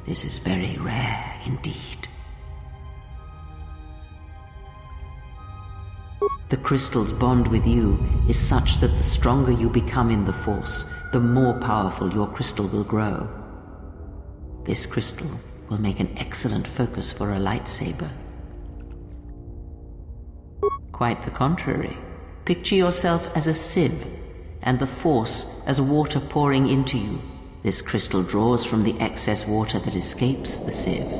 This is very rare indeed. The crystal's bond with you is such that the stronger you become in the Force, the more powerful your crystal will grow. This crystal will make an excellent focus for a lightsaber. Quite the contrary. Picture yourself as a sieve, and the Force as water pouring into you. This crystal draws from the excess water that escapes the sieve.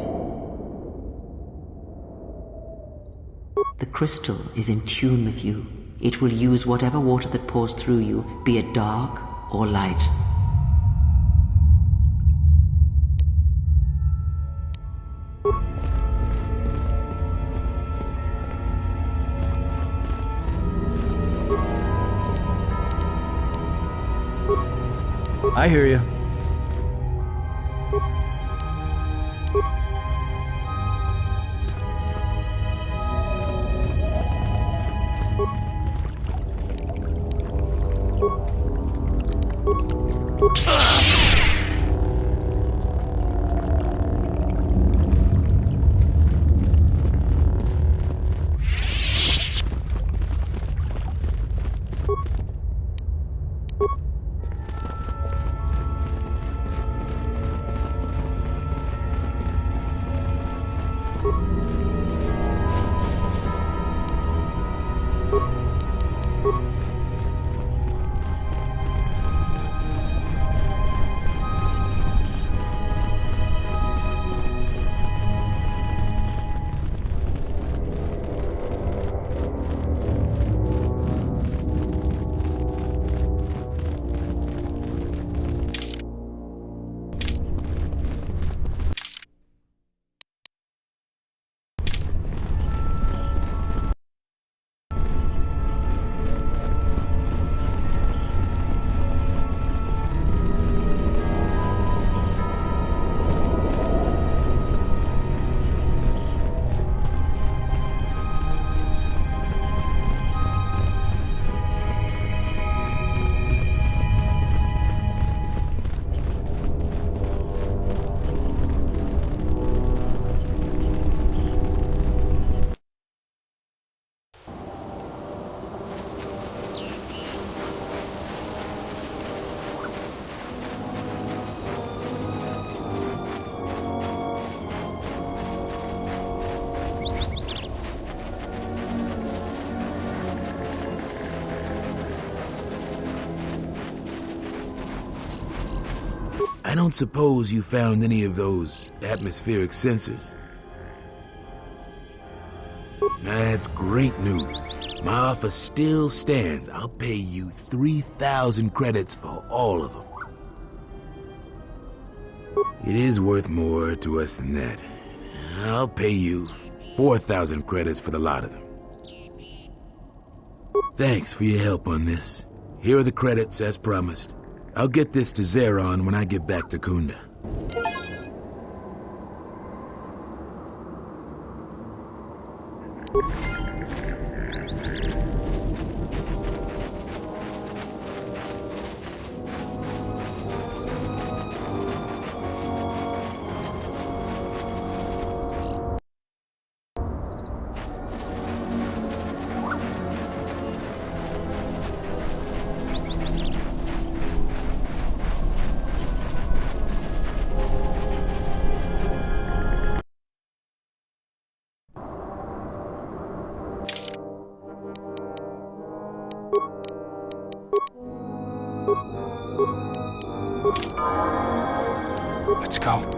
The crystal is in tune with you. It will use whatever water that pours through you, be it dark or light. I hear you. I don't suppose you found any of those atmospheric sensors? That's great news. My offer still stands. I'll pay you 3,000 credits for all of them. It is worth more to us than that. I'll pay you 4,000 credits for the lot of them. Thanks for your help on this. Here are the credits as promised. I'll get this to Zeron when I get back to Kunda. Let's go.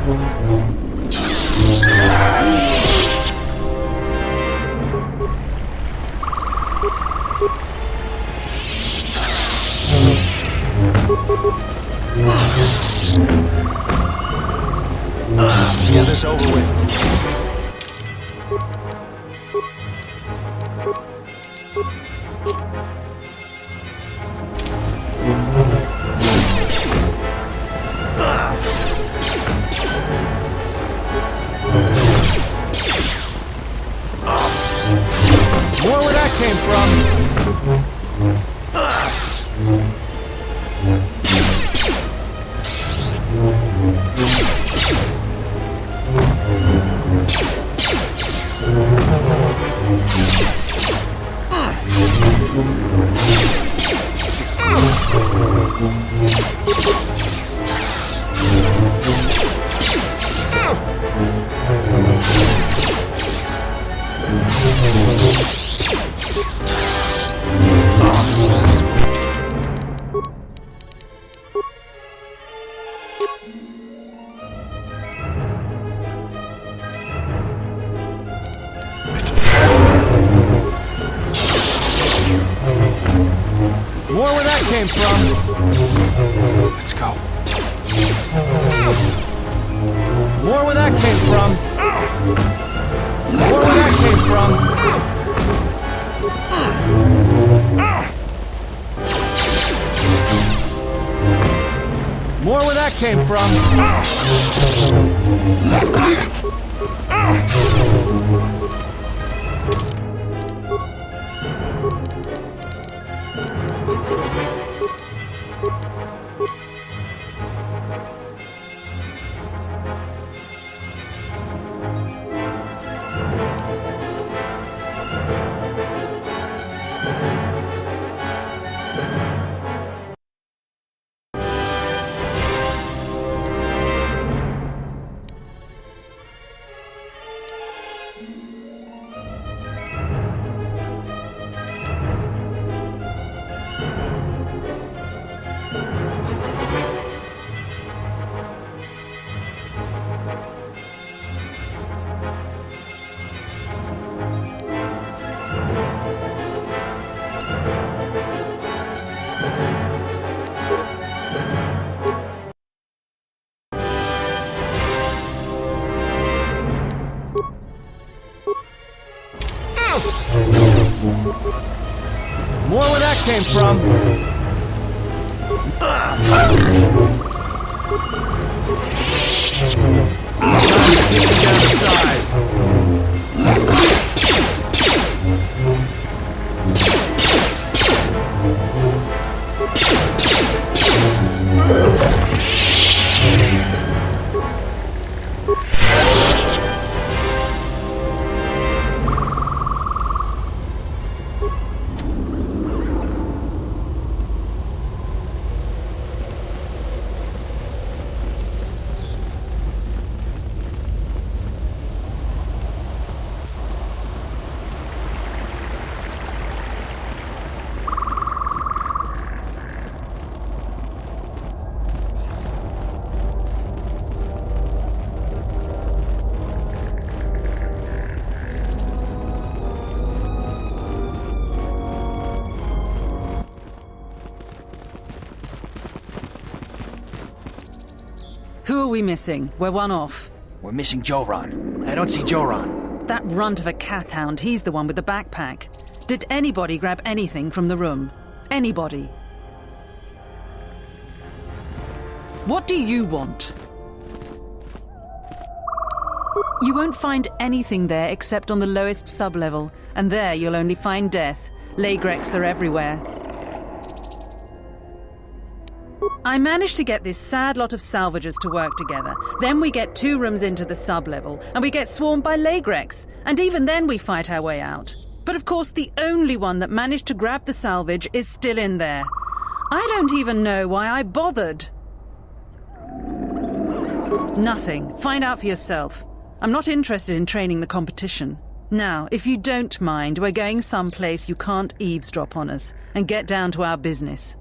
Get this over with. More where that came from. More where that came from. Let's go. More where that came from. More where that came from. More where that came from. More where that came from. Who are we missing? We're one off. We're missing Joran. I don't see Joran. That runt of a Cathhound, he's the one with the backpack. Did anybody grab anything from the room? Anybody? What do you want? You won't find anything there except on the lowest sub-level, and there you'll only find death. Lagreks are everywhere. I managed to get this sad lot of salvagers to work together. Then we get 2 rooms into the sub-level, and we get swarmed by Lagreks. And even then we fight our way out. But of course, the only one that managed to grab the salvage is still in there. I don't even know why I bothered. Nothing. Find out for yourself. I'm not interested in training the competition. Now, if you don't mind, we're going someplace you can't eavesdrop on us, and get down to our business.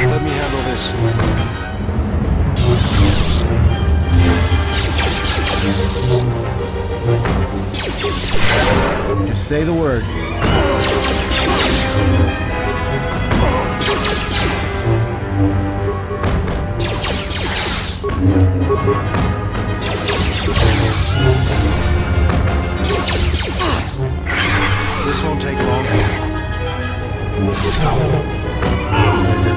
Let me handle this. Just say the word. This won't take long.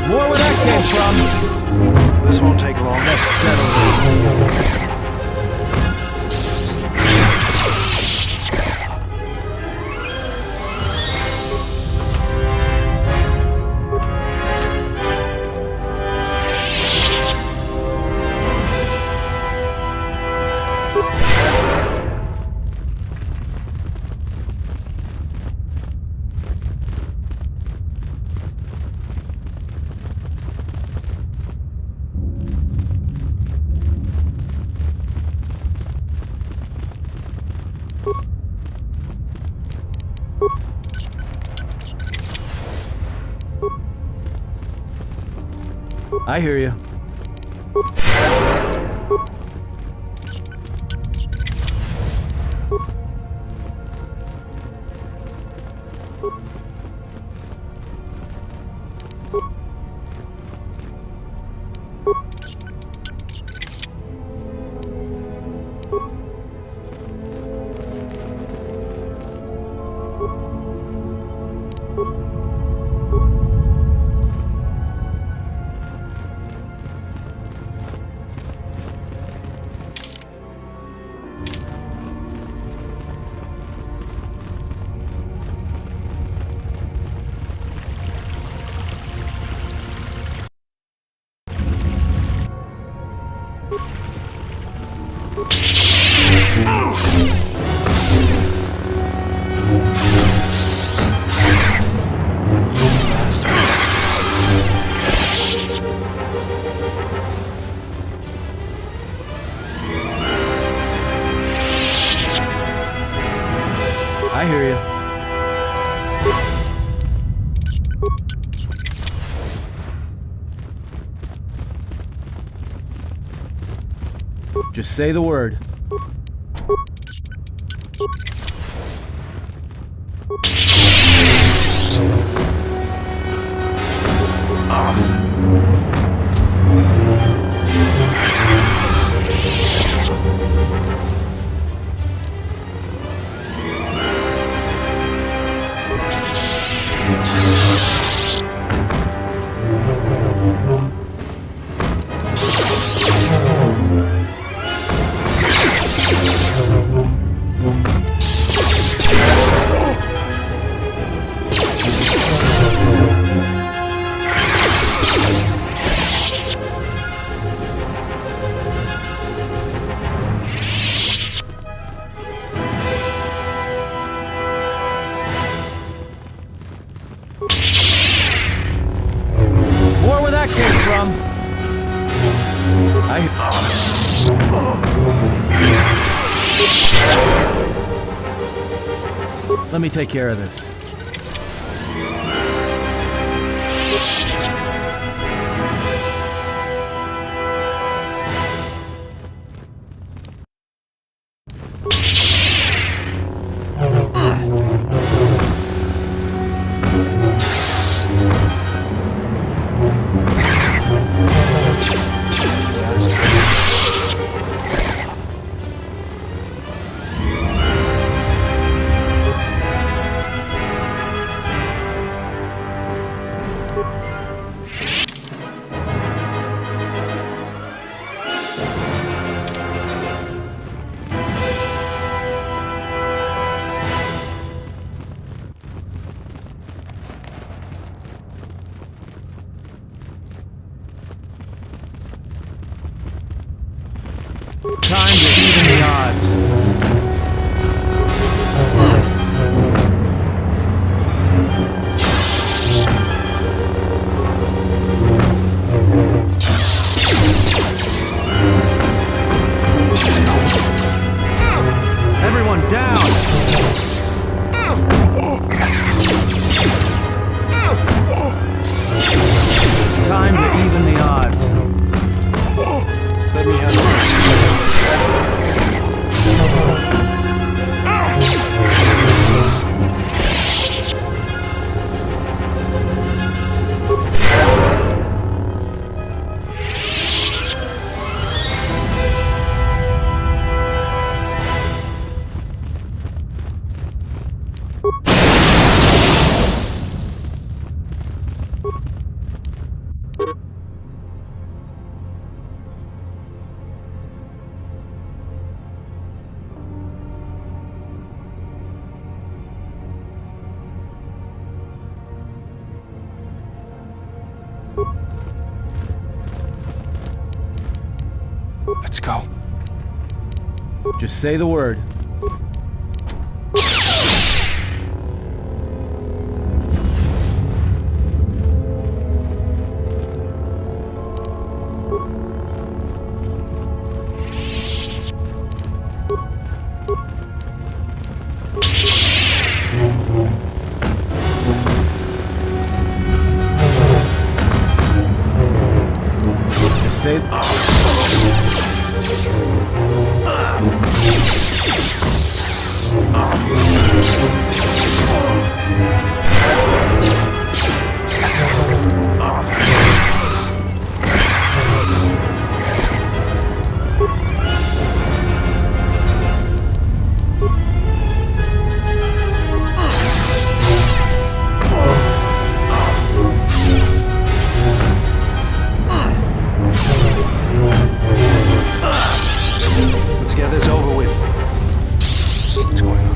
More where that came from. This won't take long. Let's settle it. I hear you. I hear you. Just say the word. More where that came from. Let me take care of this. Time to even the odds. Everyone down! Time to even the odds. Let me have it. Let's go. Just say the word. Just say... Let's get this over with. What's going on?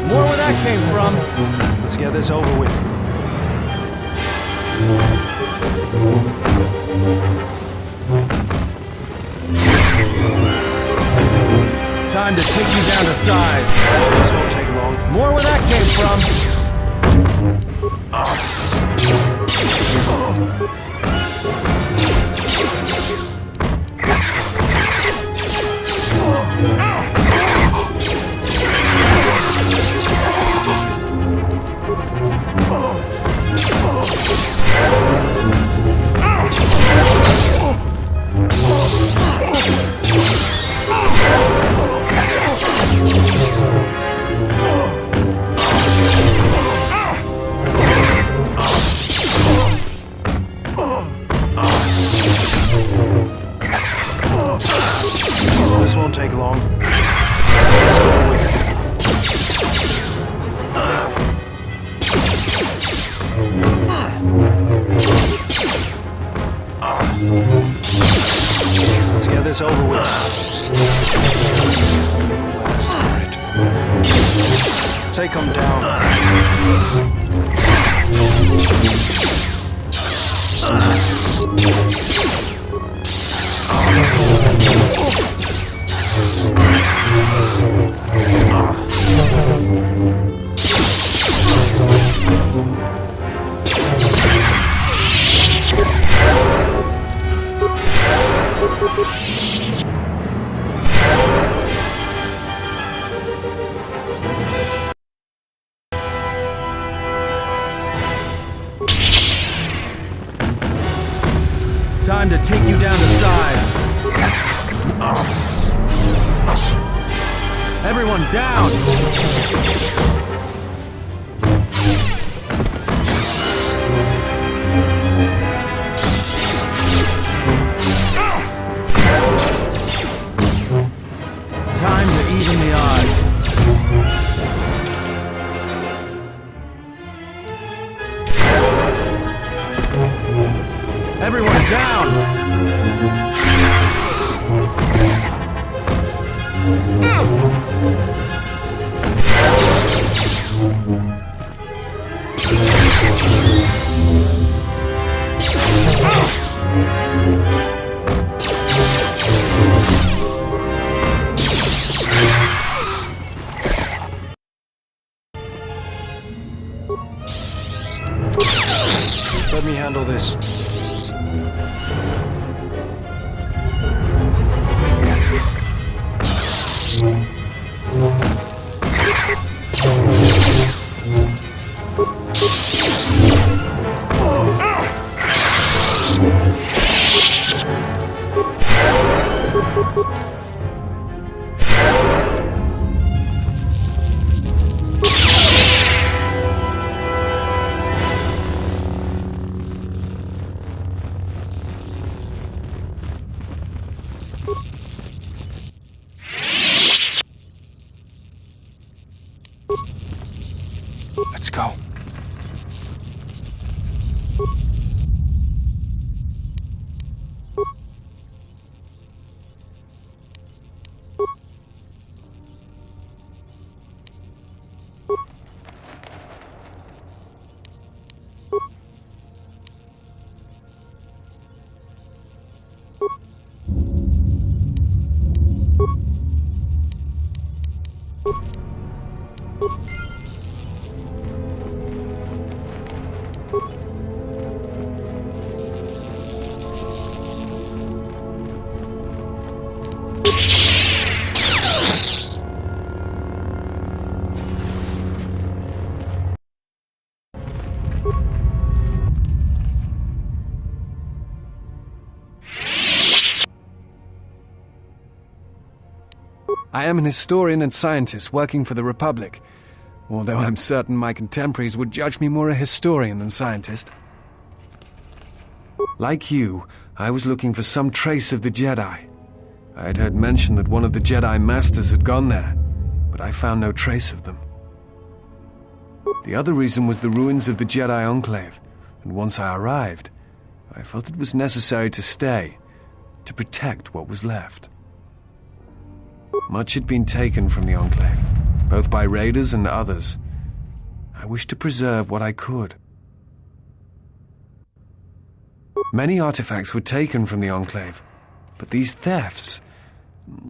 More where that came from. Let's get this over with. Time to take you down to size. This won't take long. More where that came from. Let's get this over with. Last for it. Take them down. Time to take you down to size. Everyone down! Time to even the odds. Everyone down! Let me handle this. Let's go. I am an historian and scientist working for the Republic, although I'm certain my contemporaries would judge me more a historian than scientist. Like you, I was looking for some trace of the Jedi. I had heard mention that one of the Jedi Masters had gone there, but I found no trace of them. The other reason was the ruins of the Jedi Enclave, and once I arrived, I felt it was necessary to stay, to protect what was left. Much had been taken from the Enclave, both by raiders and others. I wished to preserve what I could. Many artifacts were taken from the Enclave, but these thefts,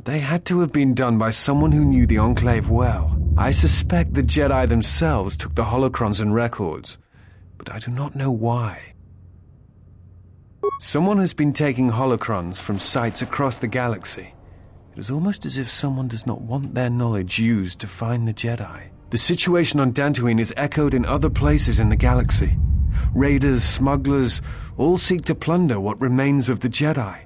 they had to have been done by someone who knew the Enclave well. I suspect the Jedi themselves took the holocrons and records, but I do not know why. Someone has been taking holocrons from sites across the galaxy. It is almost as if someone does not want their knowledge used to find the Jedi. The situation on Dantooine is echoed in other places in the galaxy. Raiders, smugglers, all seek to plunder what remains of the Jedi,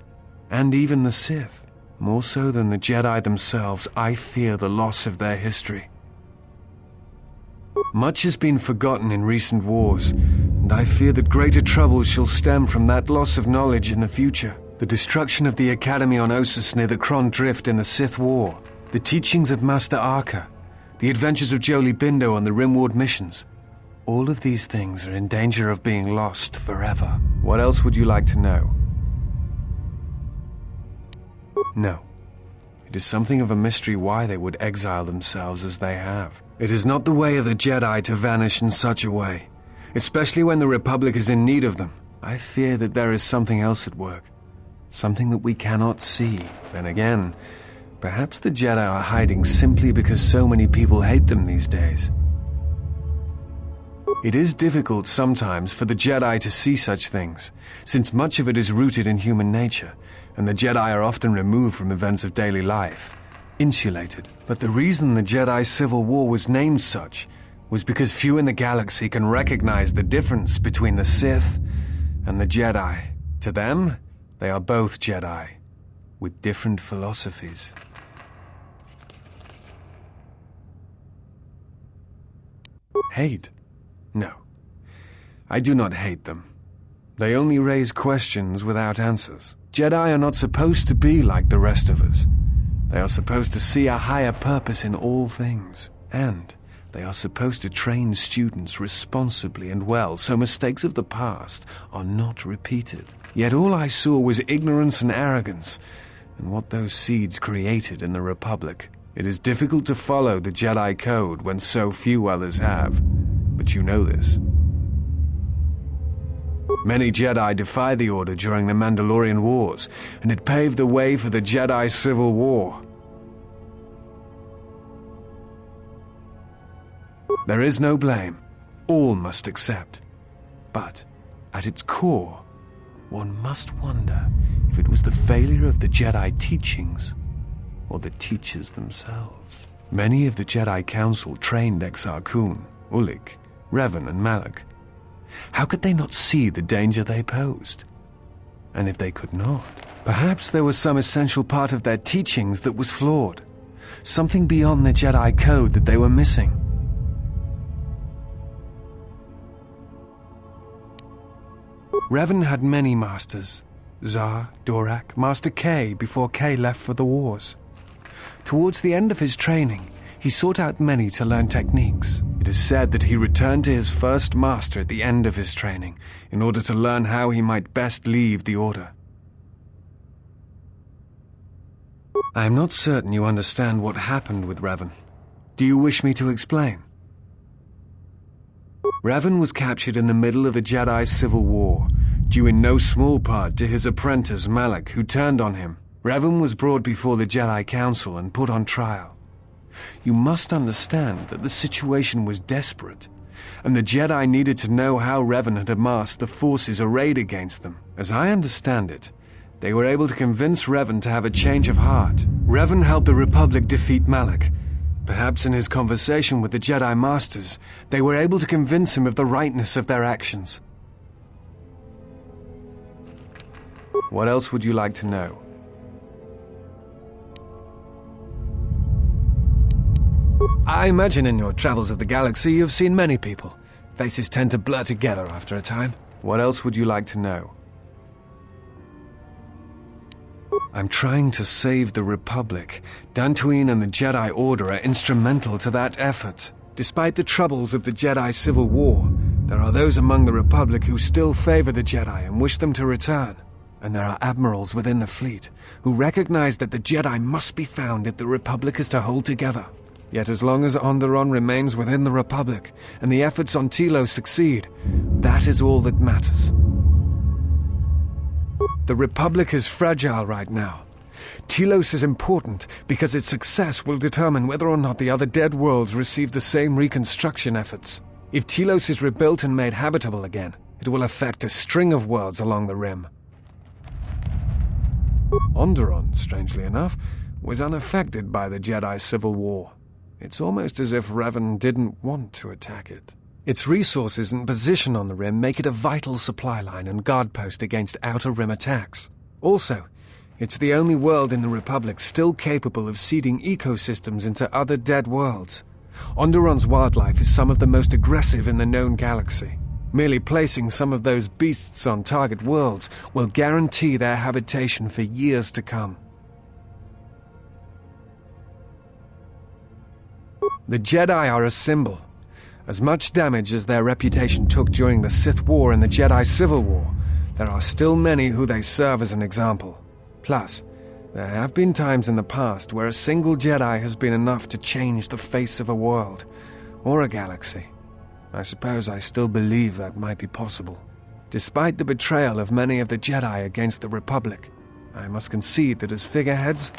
and even the Sith. More so than the Jedi themselves, I fear the loss of their history. Much has been forgotten in recent wars, and I fear that greater troubles shall stem from that loss of knowledge in the future. The destruction of the Academy on Ossus near the Kron Drift in the Sith War, the teachings of Master Arca, the adventures of Jolee Bindo on the Rimward missions. All of these things are in danger of being lost forever. What else would you like to know? No. It is something of a mystery why they would exile themselves as they have. It is not the way of the Jedi to vanish in such a way, especially when the Republic is in need of them. I fear that there is something else at work, something that we cannot see. Then again, perhaps the Jedi are hiding simply because so many people hate them these days. It is difficult sometimes for the Jedi to see such things, since much of it is rooted in human nature, and the Jedi are often removed from events of daily life, insulated. But the reason the Jedi Civil War was named such was because few in the galaxy can recognize the difference between the Sith and the Jedi. To them, they are both Jedi, with different philosophies. Hate? No. I do not hate them. They only raise questions without answers. Jedi are not supposed to be like the rest of us. They are supposed to see a higher purpose in all things. And they are supposed to train students responsibly and well, so mistakes of the past are not repeated. Yet all I saw was ignorance and arrogance, and what those seeds created in the Republic. It is difficult to follow the Jedi Code when so few others have, but you know this. Many Jedi defy the Order during the Mandalorian Wars, and it paved the way for the Jedi Civil War. There is no blame. All must accept. But, at its core, one must wonder if it was the failure of the Jedi teachings or the teachers themselves. Many of the Jedi Council trained Exar Kun, Ulic, Revan, and Malak. How could they not see the danger they posed? And if they could not, perhaps there was some essential part of their teachings that was flawed, something beyond the Jedi Code that they were missing. Revan had many masters, Zar, Dorak, Master Kay before Kay left for the wars. Towards the end of his training, he sought out many to learn techniques. It is said that he returned to his first master at the end of his training in order to learn how he might best leave the Order. I am not certain you understand what happened with Revan. Do you wish me to explain? Revan was captured in the middle of the Jedi Civil War, due in no small part to his apprentice Malak, who turned on him. Revan was brought before the Jedi Council and put on trial. You must understand that the situation was desperate, and the Jedi needed to know how Revan had amassed the forces arrayed against them. As I understand it, they were able to convince Revan to have a change of heart. Revan helped the Republic defeat Malak. Perhaps in his conversation with the Jedi Masters, they were able to convince him of the rightness of their actions. What else would you like to know? I imagine in your travels of the galaxy you've seen many people. Faces tend to blur together after a time. What else would you like to know? I'm trying to save the Republic. Dantooine and the Jedi Order are instrumental to that effort. Despite the troubles of the Jedi Civil War, there are those among the Republic who still favor the Jedi and wish them to return. And there are admirals within the fleet who recognize that the Jedi must be found if the Republic is to hold together. Yet as long as Onderon remains within the Republic, and the efforts on Telos succeed, that is all that matters. The Republic is fragile right now. Telos is important because its success will determine whether or not the other dead worlds receive the same reconstruction efforts. If Telos is rebuilt and made habitable again, it will affect a string of worlds along the Rim. Onderon, strangely enough, was unaffected by the Jedi Civil War. It's almost as if Revan didn't want to attack it. Its resources and position on the Rim make it a vital supply line and guard post against Outer Rim attacks. Also, it's the only world in the Republic still capable of seeding ecosystems into other dead worlds. Onderon's wildlife is some of the most aggressive in the known galaxy. Merely placing some of those beasts on target worlds will guarantee their habitation for years to come. The Jedi are a symbol. As much damage as their reputation took during the Sith War and the Jedi Civil War, there are still many who they serve as an example. Plus, There have been times in the past where a single Jedi has been enough to change the face of a world, or a galaxy. I suppose I still believe that might be possible. Despite the betrayal of many of the Jedi against the Republic, I must concede that as figureheads,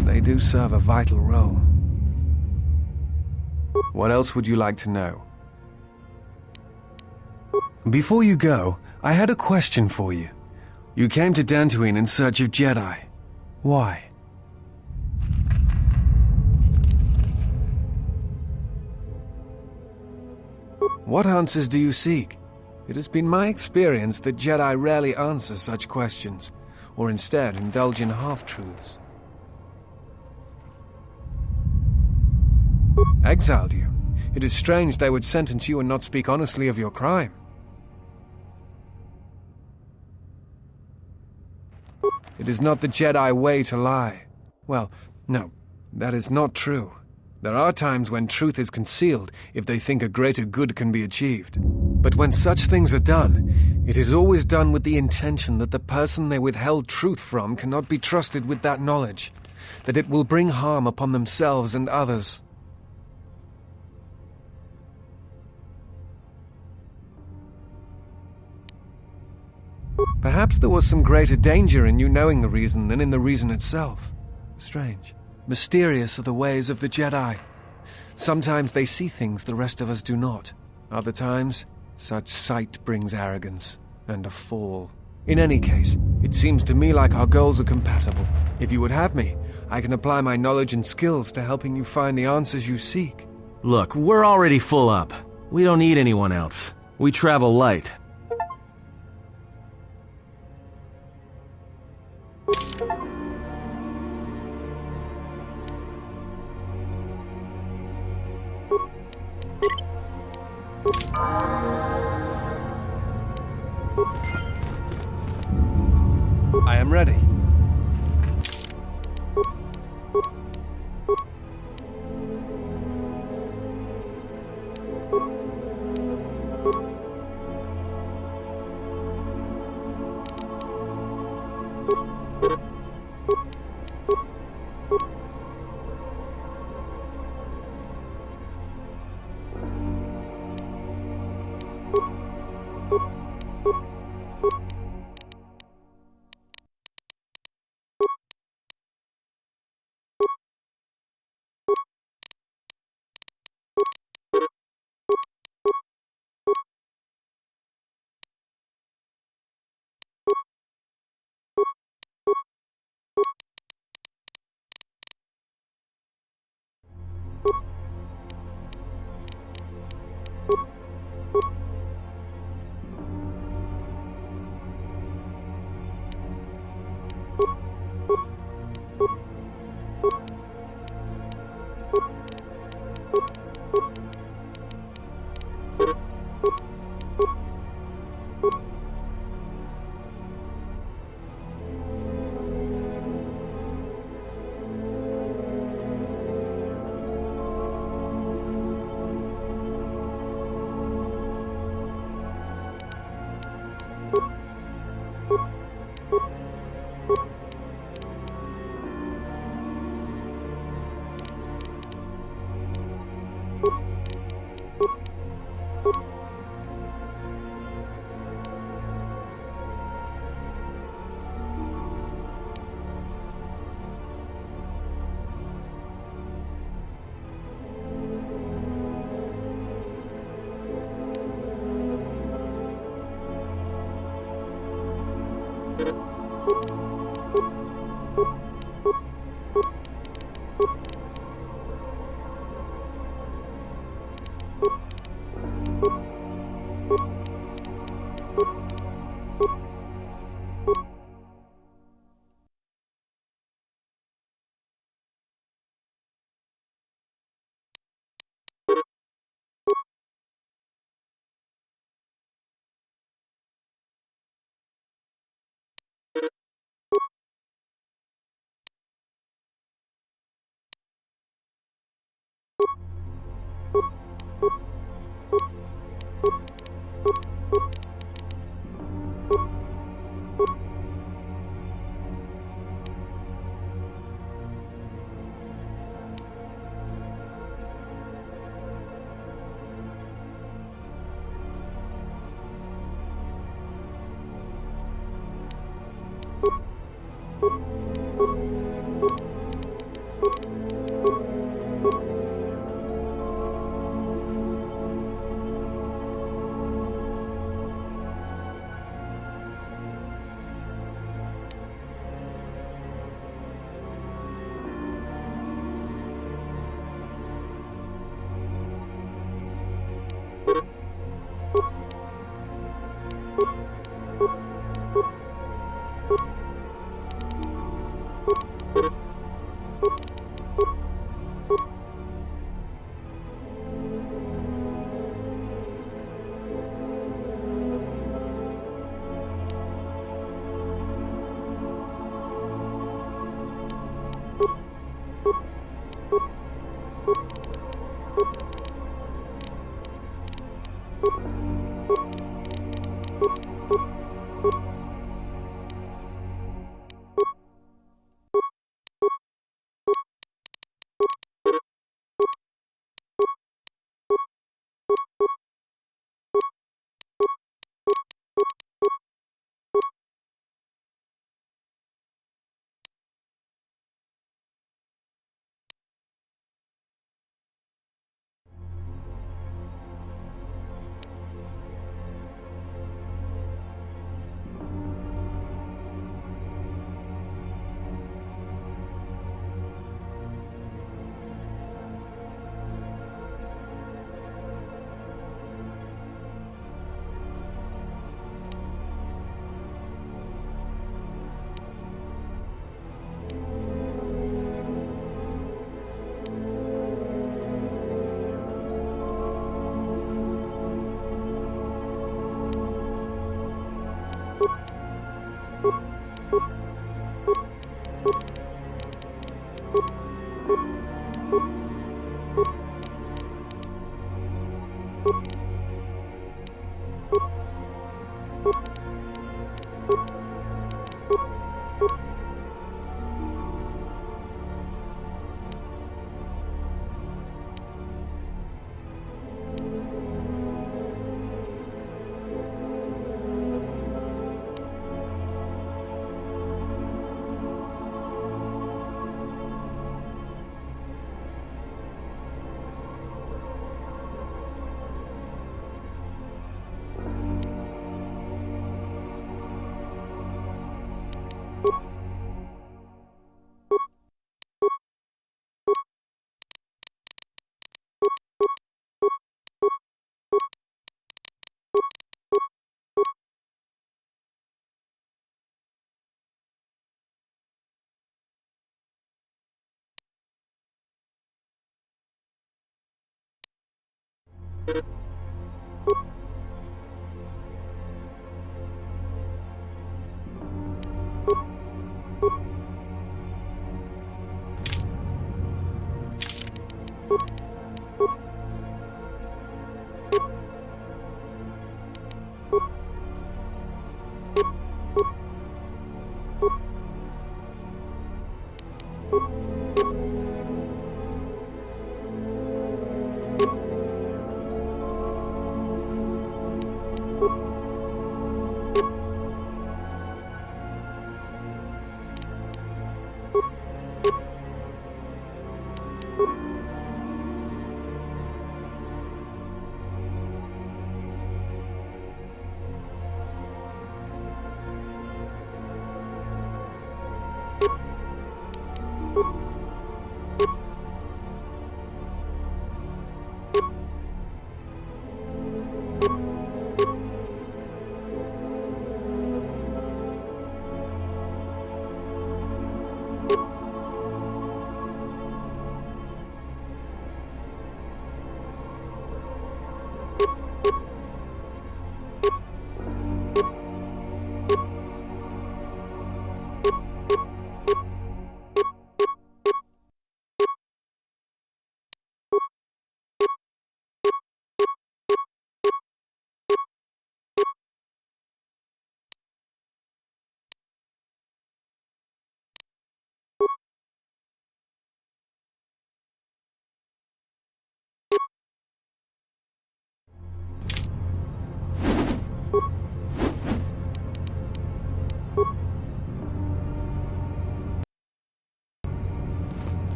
they do serve a vital role. What else would you like to know? Before you go, I had a question for you. You came to Dantooine in search of Jedi. Why? What answers do you seek? It has been my experience that Jedi rarely answer such questions, or instead indulge in half-truths. Exiled you? It is strange they would sentence you and not speak honestly of your crime. It is not the Jedi way to lie. Well, no, that is not true. There are times when truth is concealed if they think a greater good can be achieved. But when such things are done, it is always done with the intention that the person they withheld truth from cannot be trusted with that knowledge, that it will bring harm upon themselves and others. Perhaps there was some greater danger in you knowing the reason than in the reason itself. Strange. Mysterious are the ways of the Jedi. Sometimes they see things the rest of us do not. Other times, such sight brings arrogance and a fall. In any case, it seems to me like our goals are compatible. If you would have me, I can apply my knowledge and skills to helping you find the answers you seek. Look, we're already full up. We don't need anyone else. We travel light. I am ready.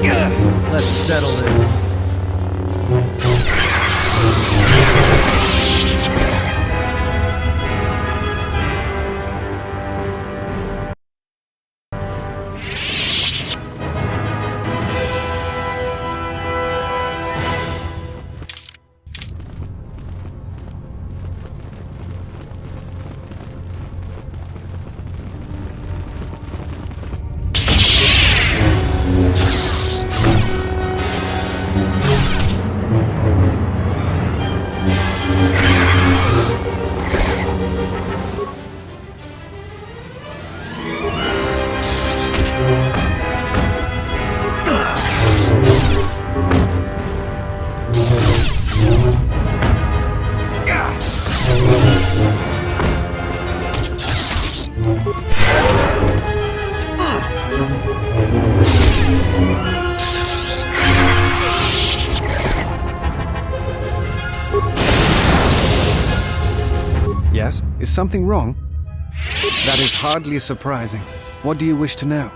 Let's settle this. Yes? Is something wrong? That is hardly surprising. What do you wish to know?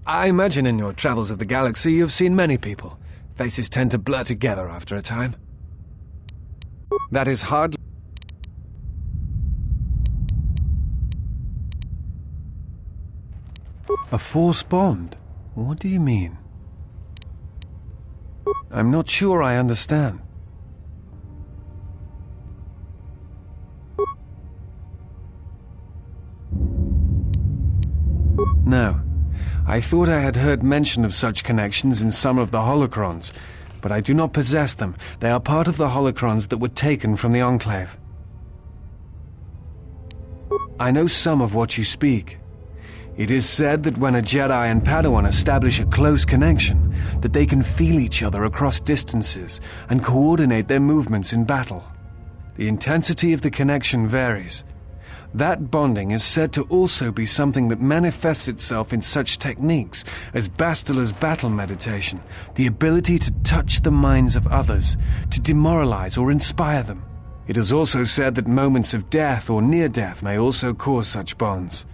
I imagine in your travels of the galaxy you've seen many people. Faces tend to blur together after a time. That is hardly... A force bond? What do you mean? I'm not sure I understand. No. I thought I had heard mention of such connections in some of the holocrons, but I do not possess them. They are part of the holocrons that were taken from the Enclave. I know some of what you speak. It is said that when a Jedi and Padawan establish a close connection, that they can feel each other across distances and coordinate their movements in battle. The intensity of the connection varies. That bonding is said to also be something that manifests itself in such techniques as Bastila's battle meditation, the ability to touch the minds of others, to demoralize or inspire them. It is also said that moments of death or near death may also cause such bonds.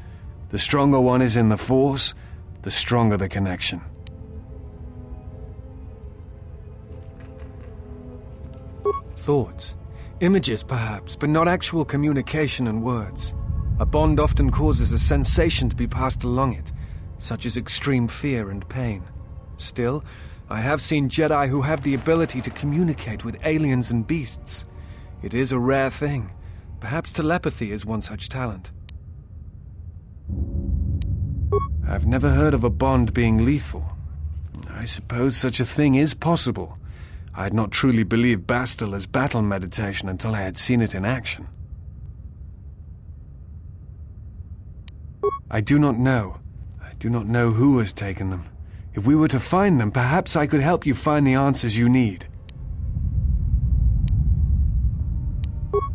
The stronger one is in the Force, the stronger the connection. Thoughts. Images, perhaps, but not actual communication and words. A bond often causes a sensation to be passed along it, such as extreme fear and pain. Still, I have seen Jedi who have the ability to communicate with aliens and beasts. It is a rare thing. Perhaps telepathy is one such talent. I've never heard of a bond being lethal. I suppose such a thing is possible. I had not truly believed Bastila's battle meditation until I had seen it in action. I do not know. I do not know who has taken them. If we were to find them, perhaps I could help you find the answers you need.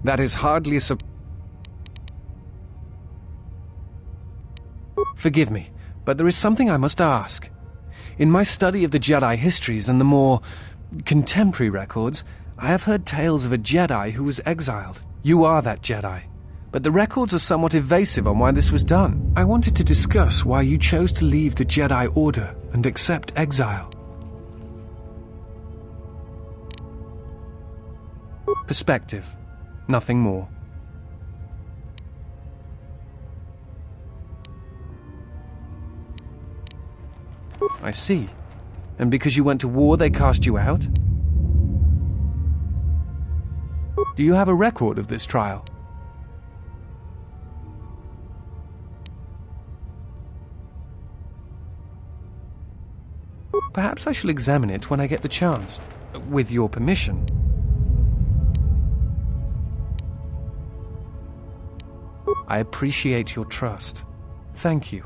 That is hardly a Forgive me, but there is something I must ask. In my study of the Jedi histories and the more contemporary records, I have heard tales of a Jedi who was exiled. You are that Jedi. But the records are somewhat evasive on why this was done. I wanted to discuss why you chose to leave the Jedi Order and accept exile. Perspective. Nothing more. I see. And because you went to war, they cast you out? Do you have a record of this trial? Perhaps I shall examine it when I get the chance, with your permission. I appreciate your trust. Thank you.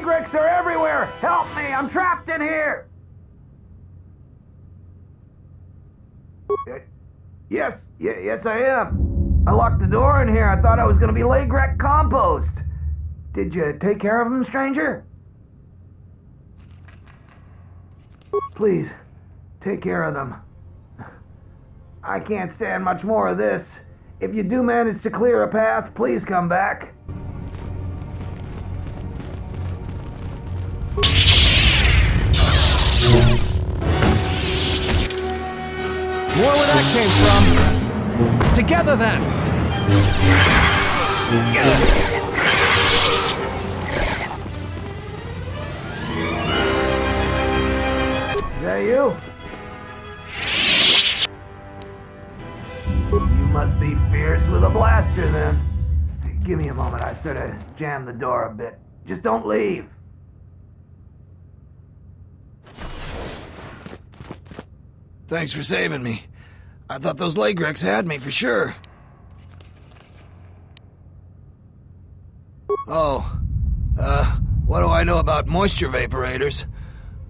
Lagrex are everywhere! Help me! I'm trapped in here! Yes, I am. I locked the door in here. I thought I was gonna be Lagrex compost. Did you take care of him, stranger? Please, take care of them. I can't stand much more of this. If you do manage to clear a path, please come back. More where that came from. Together then. Is that you? You must be fierce with a blaster then. Give me a moment. I sort of jammed the door a bit. Just don't leave. Thanks for saving me. I thought those Lagrex had me for sure. Oh, what do I know about moisture vaporators?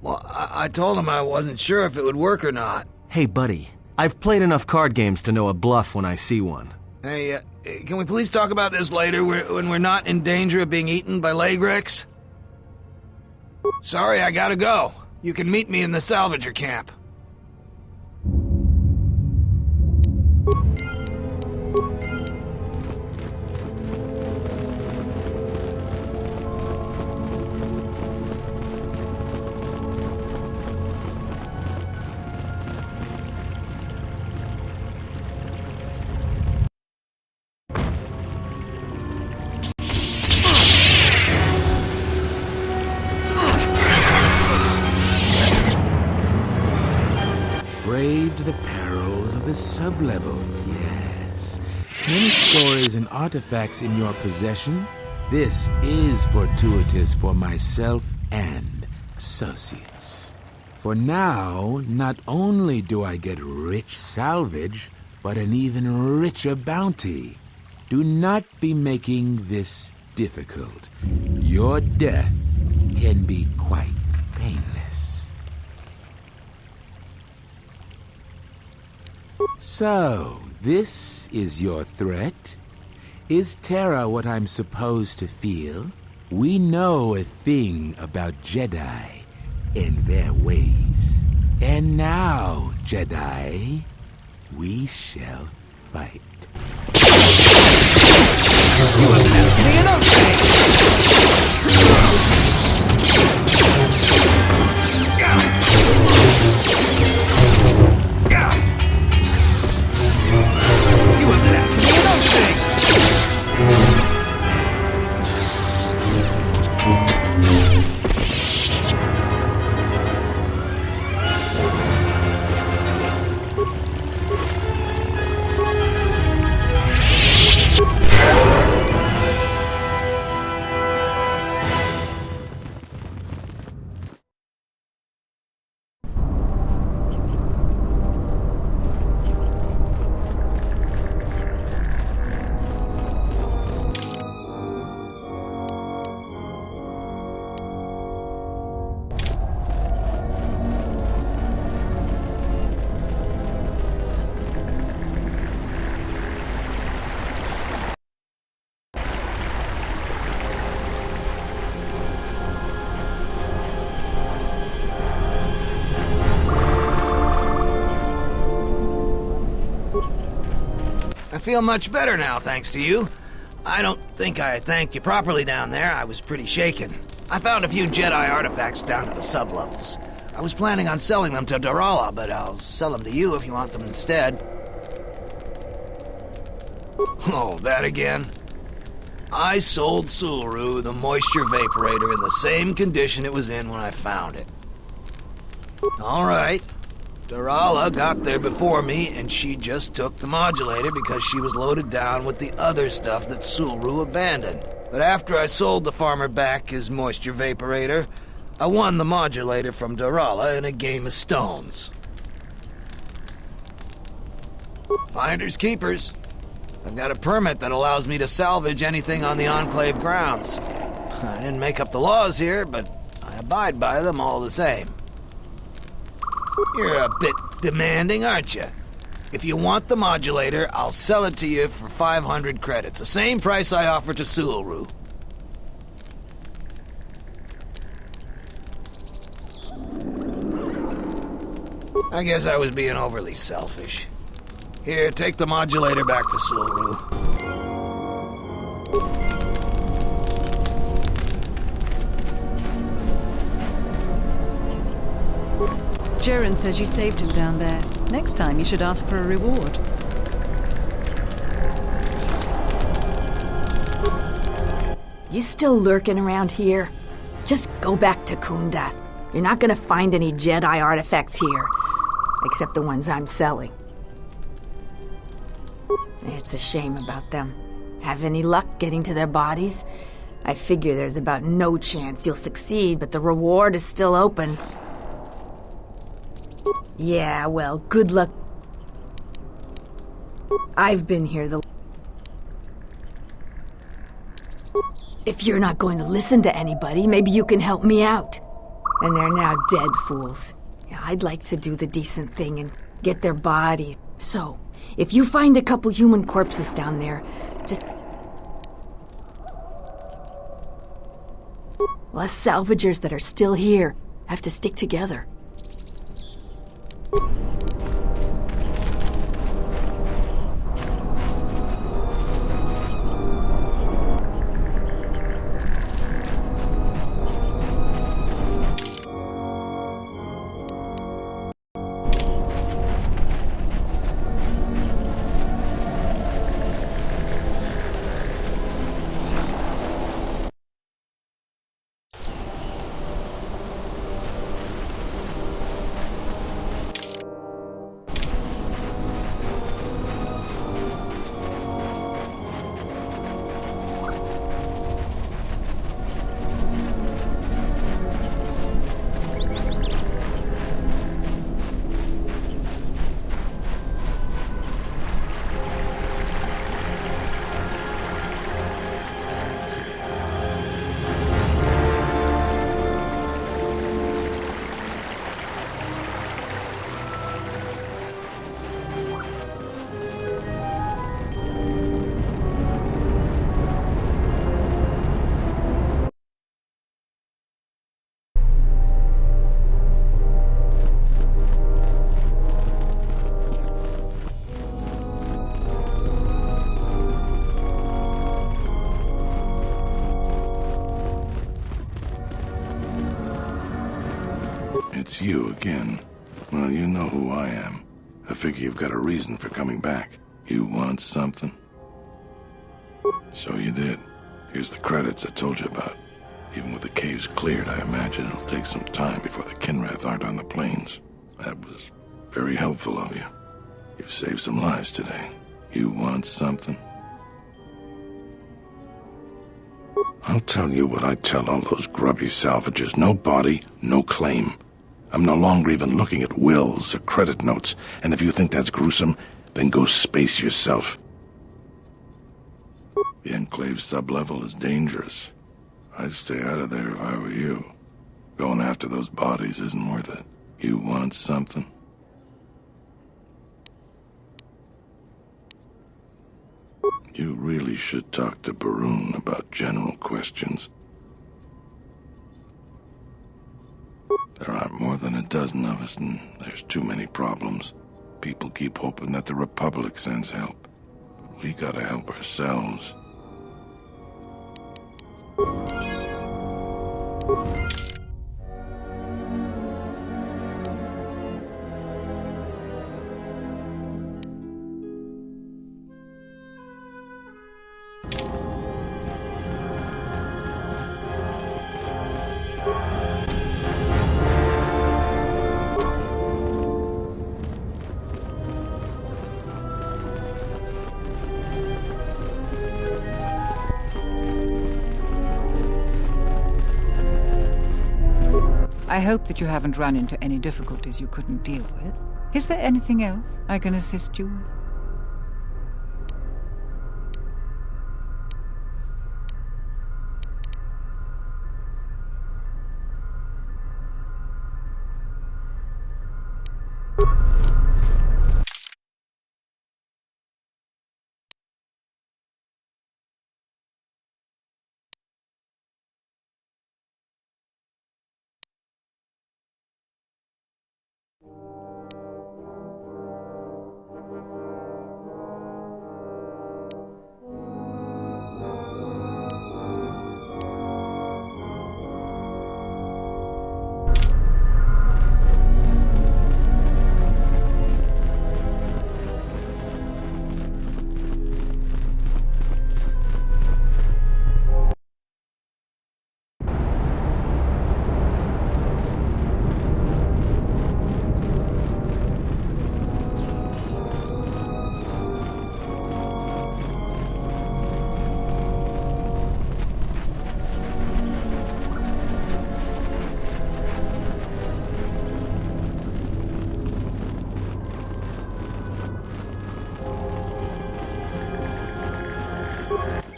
Well, I told him I wasn't sure if it would work or not. Hey, buddy. I've played enough card games to know a bluff when I see one. Hey, can we please talk about this later when we're not in danger of being eaten by Lagrex? Sorry, I gotta go. You can meet me in the salvager camp. Braved the perils of the sublevel, yes. Many stories and artifacts in your possession. This is fortuitous for myself and associates. For now, not only do I get rich salvage, but an even richer bounty. Do not be making this difficult. Your death can be quite painless. So, this is your threat? Is Terra what I'm supposed to feel? We know a thing about Jedi and their ways. And now, Jedi, we shall fight. I feel much better now, thanks to you. I don't think I thanked you properly down there. I was pretty shaken. I found a few Jedi artifacts down at the sublevels. I was planning on selling them to Darala, but I'll sell them to you if you want them instead. Oh, that again? I sold Sulru the moisture vaporator in the same condition it was in when I found it. All right. Darala got there before me, and she just took the modulator because she was loaded down with the other stuff that Sulru abandoned. But after I sold the farmer back his moisture vaporator, I won the modulator from Darala in a game of stones. Finders keepers. I've got a permit that allows me to salvage anything on the Enclave grounds. I didn't make up the laws here, but I abide by them all the same. You're a bit demanding, aren't you? If you want the modulator, I'll sell it to you for 500 credits, the same price I offered to Su'Uru. I guess I was being overly selfish. Here, take the modulator back to Su'Uru. Jiren says you saved him down there. Next time you should ask for a reward. You still lurking around here? Just go back to Kunda. You're not gonna find any Jedi artifacts here. Except the ones I'm selling. It's a shame about them. Have any luck getting to their bodies? I figure there's about no chance you'll succeed, but the reward is still open. Yeah, well, good luck. I've been here If you're not going to listen to anybody, maybe you can help me out. And they're now dead fools. Yeah, I'd like to do the decent thing and get their bodies. So, if you find a couple human corpses down there, just... Well, us salvagers that are still here have to stick together. It's you again. Well, you know who I am. I figure you've got a reason for coming back. You want something? So you did. Here's the credits I told you about. Even with the caves cleared, I imagine it'll take some time before the Kinrath aren't on the plains. That was very helpful of you. You've saved some lives today. You want something? I'll tell you what I tell all those grubby salvagers. No body, no claim. I'm no longer even looking at wills or credit notes, and if you think that's gruesome, then go space yourself. The Enclave sublevel is dangerous. I'd stay out of there if I were you. Going after those bodies isn't worth it. You want something? You really should talk to Barun about general questions. There aren't more than a dozen of us, and there's too many problems. People keep hoping that the Republic sends help. But we gotta help ourselves. I hope that you haven't run into any difficulties you couldn't deal with. Is there anything else I can assist you with?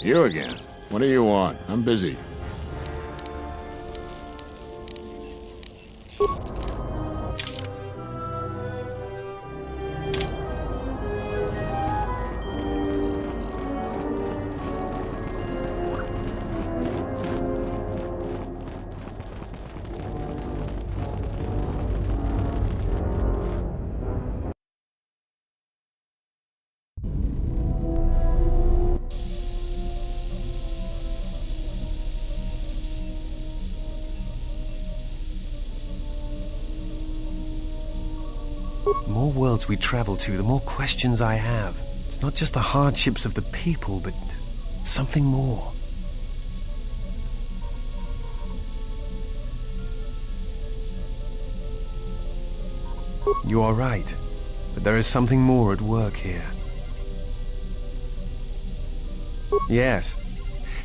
You again. What do you want? I'm busy. The more worlds we travel to, the more questions I have. It's not just the hardships of the people, but something more. You are right, but there is something more at work here. Yes,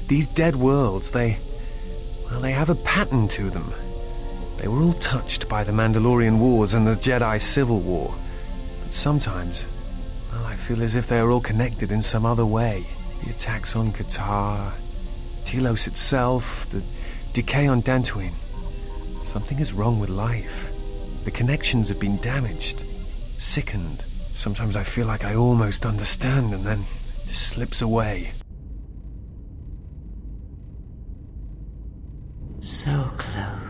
these dead worlds, they have a pattern to them. They were all touched by the Mandalorian Wars and the Jedi Civil War. But sometimes, well, I feel as if they are all connected in some other way. The attacks on Qatar, Telos itself, the decay on Dantooine. Something is wrong with life. The connections have been damaged, sickened. Sometimes I feel like I almost understand and then it just slips away. So close.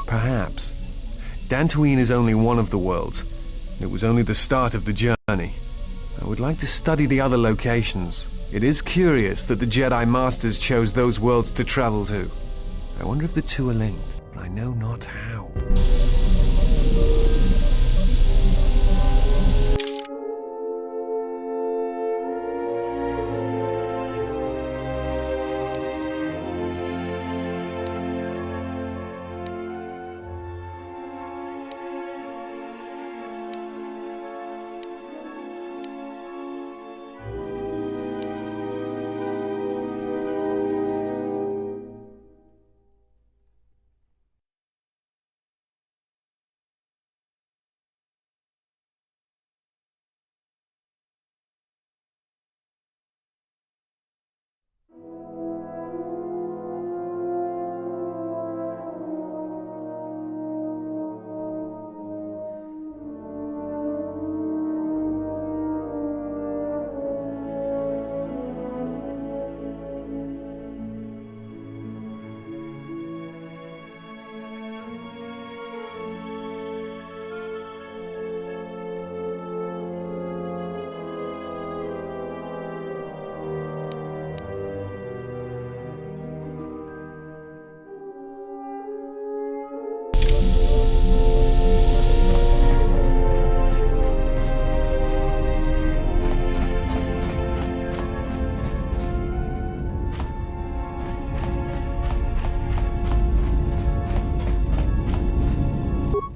Perhaps. Dantooine is only one of the worlds. It was only the start of the journey. I would like to study the other locations. It is curious that the Jedi Masters chose those worlds to travel to. I wonder if the two are linked, but I know not how.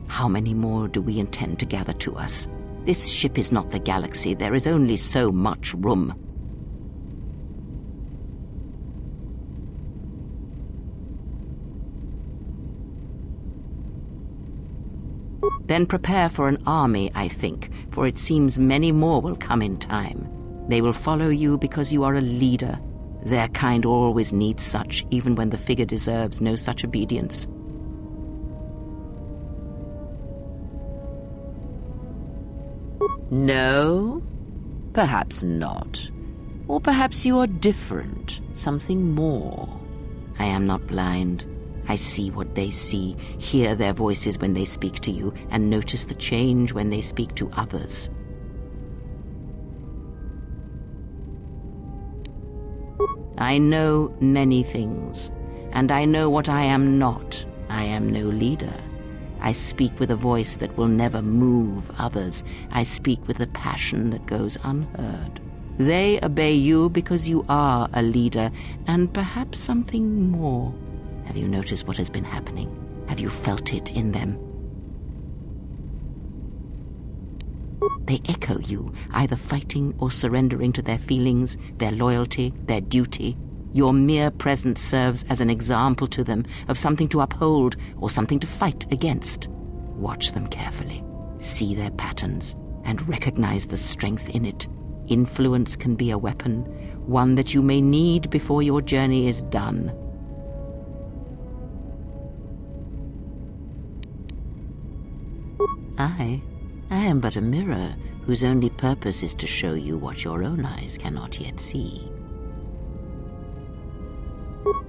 How many more do we intend to gather to us? This ship is not the galaxy. There is only so much room. Then prepare for an army, I think, for it seems many more will come in time. They will follow you because you are a leader. Their kind always needs such, even when the figure deserves no such obedience. No? Perhaps not. Or perhaps you are different, something more. I am not blind. I see what they see, hear their voices when they speak to you, and notice the change when they speak to others. I know many things, and I know what I am not. I am no leader. I speak with a voice that will never move others. I speak with a passion that goes unheard. They obey you because you are a leader, and perhaps something more. Have you noticed what has been happening? Have you felt it in them? They echo you, either fighting or surrendering to their feelings, their loyalty, their duty. Your mere presence serves as an example to them of something to uphold or something to fight against. Watch them carefully, see their patterns, and recognize the strength in it. Influence can be a weapon, one that you may need before your journey is done. I am but a mirror whose only purpose is to show you what your own eyes cannot yet see.